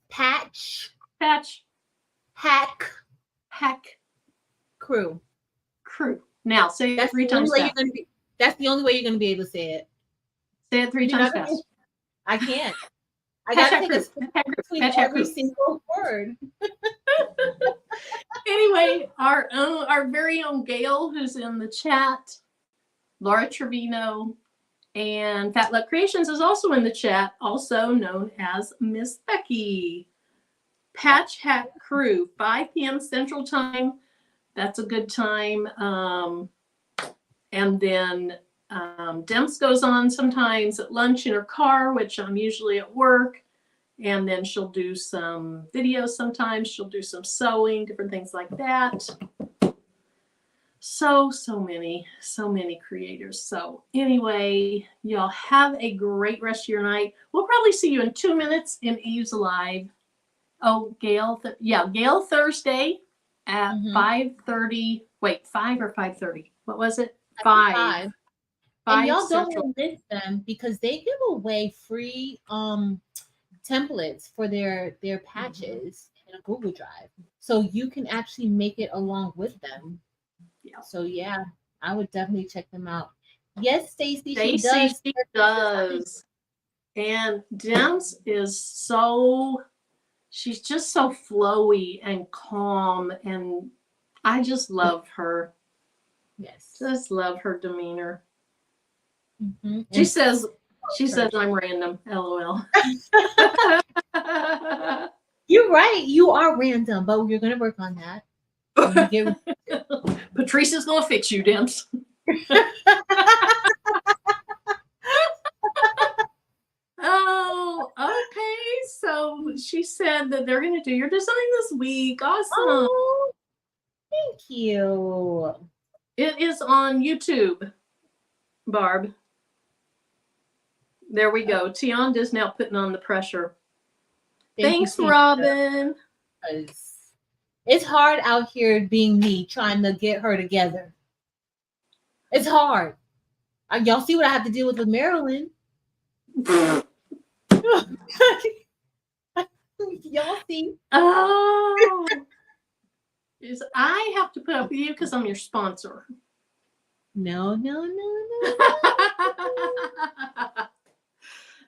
B: Patch Hack Crew.
A: Now say it 3 times fast.
B: That's the only way you're going to be able to say it.
A: Say it 3 times fast.
B: I can't. I got to take a step between every single word.
A: Anyway, our very own Gail, who's in the chat, Laura Trevino, and Fat Luck Creations is also in the chat, also known as Miss Becky. Patch Hat Crew, 5 p.m. Central Time. That's a good time. And then Demps goes on sometimes at lunch in her car, which I'm usually at work. And then she'll do some videos sometimes. She'll do some sewing, different things like that. So many creators. So anyway, y'all have a great rest of your night. We'll probably see you in 2 minutes in Eve's Live. Oh, Gail. Gail Thursday at 5:30. Wait, 5 or 5:30? What was it? 5.
B: And y'all don't miss them because they give away free templates for their patches in a Google Drive, so you can actually make it along with them. Yeah. So yeah, I would definitely check them out. Yes, Stacy, she does.
A: And Dems is she's just so flowy and calm, and I just love her.
B: Yes,
A: just love her demeanor.
B: Mm-hmm.
A: She says I'm random. LOL.
B: You're right. You are random, but you're gonna work on that.
A: Patrice is gonna fix you, Dems. Oh, okay. So she said that they're gonna do your design this week. Awesome.
B: Oh, thank you.
A: It is on YouTube, Barb. There we go. Tionda's now putting on the pressure. Thanks, Robin.
B: It's hard out here being me trying to get her together. It's hard. Y'all see what I have to deal with Marilyn. Y'all see?
A: Oh. I have to put up with you because I'm your sponsor.
B: No.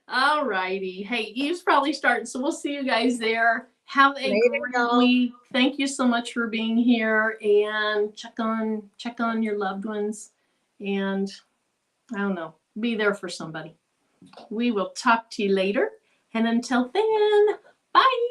A: All righty. Hey, Eve's probably starting, so we'll see you guys there. Have a
B: Later,
A: great
B: y'all.
A: week. Thank you so much for being here, and check on your loved ones, and I don't know, be there for somebody. We will talk to you later, and until then, bye.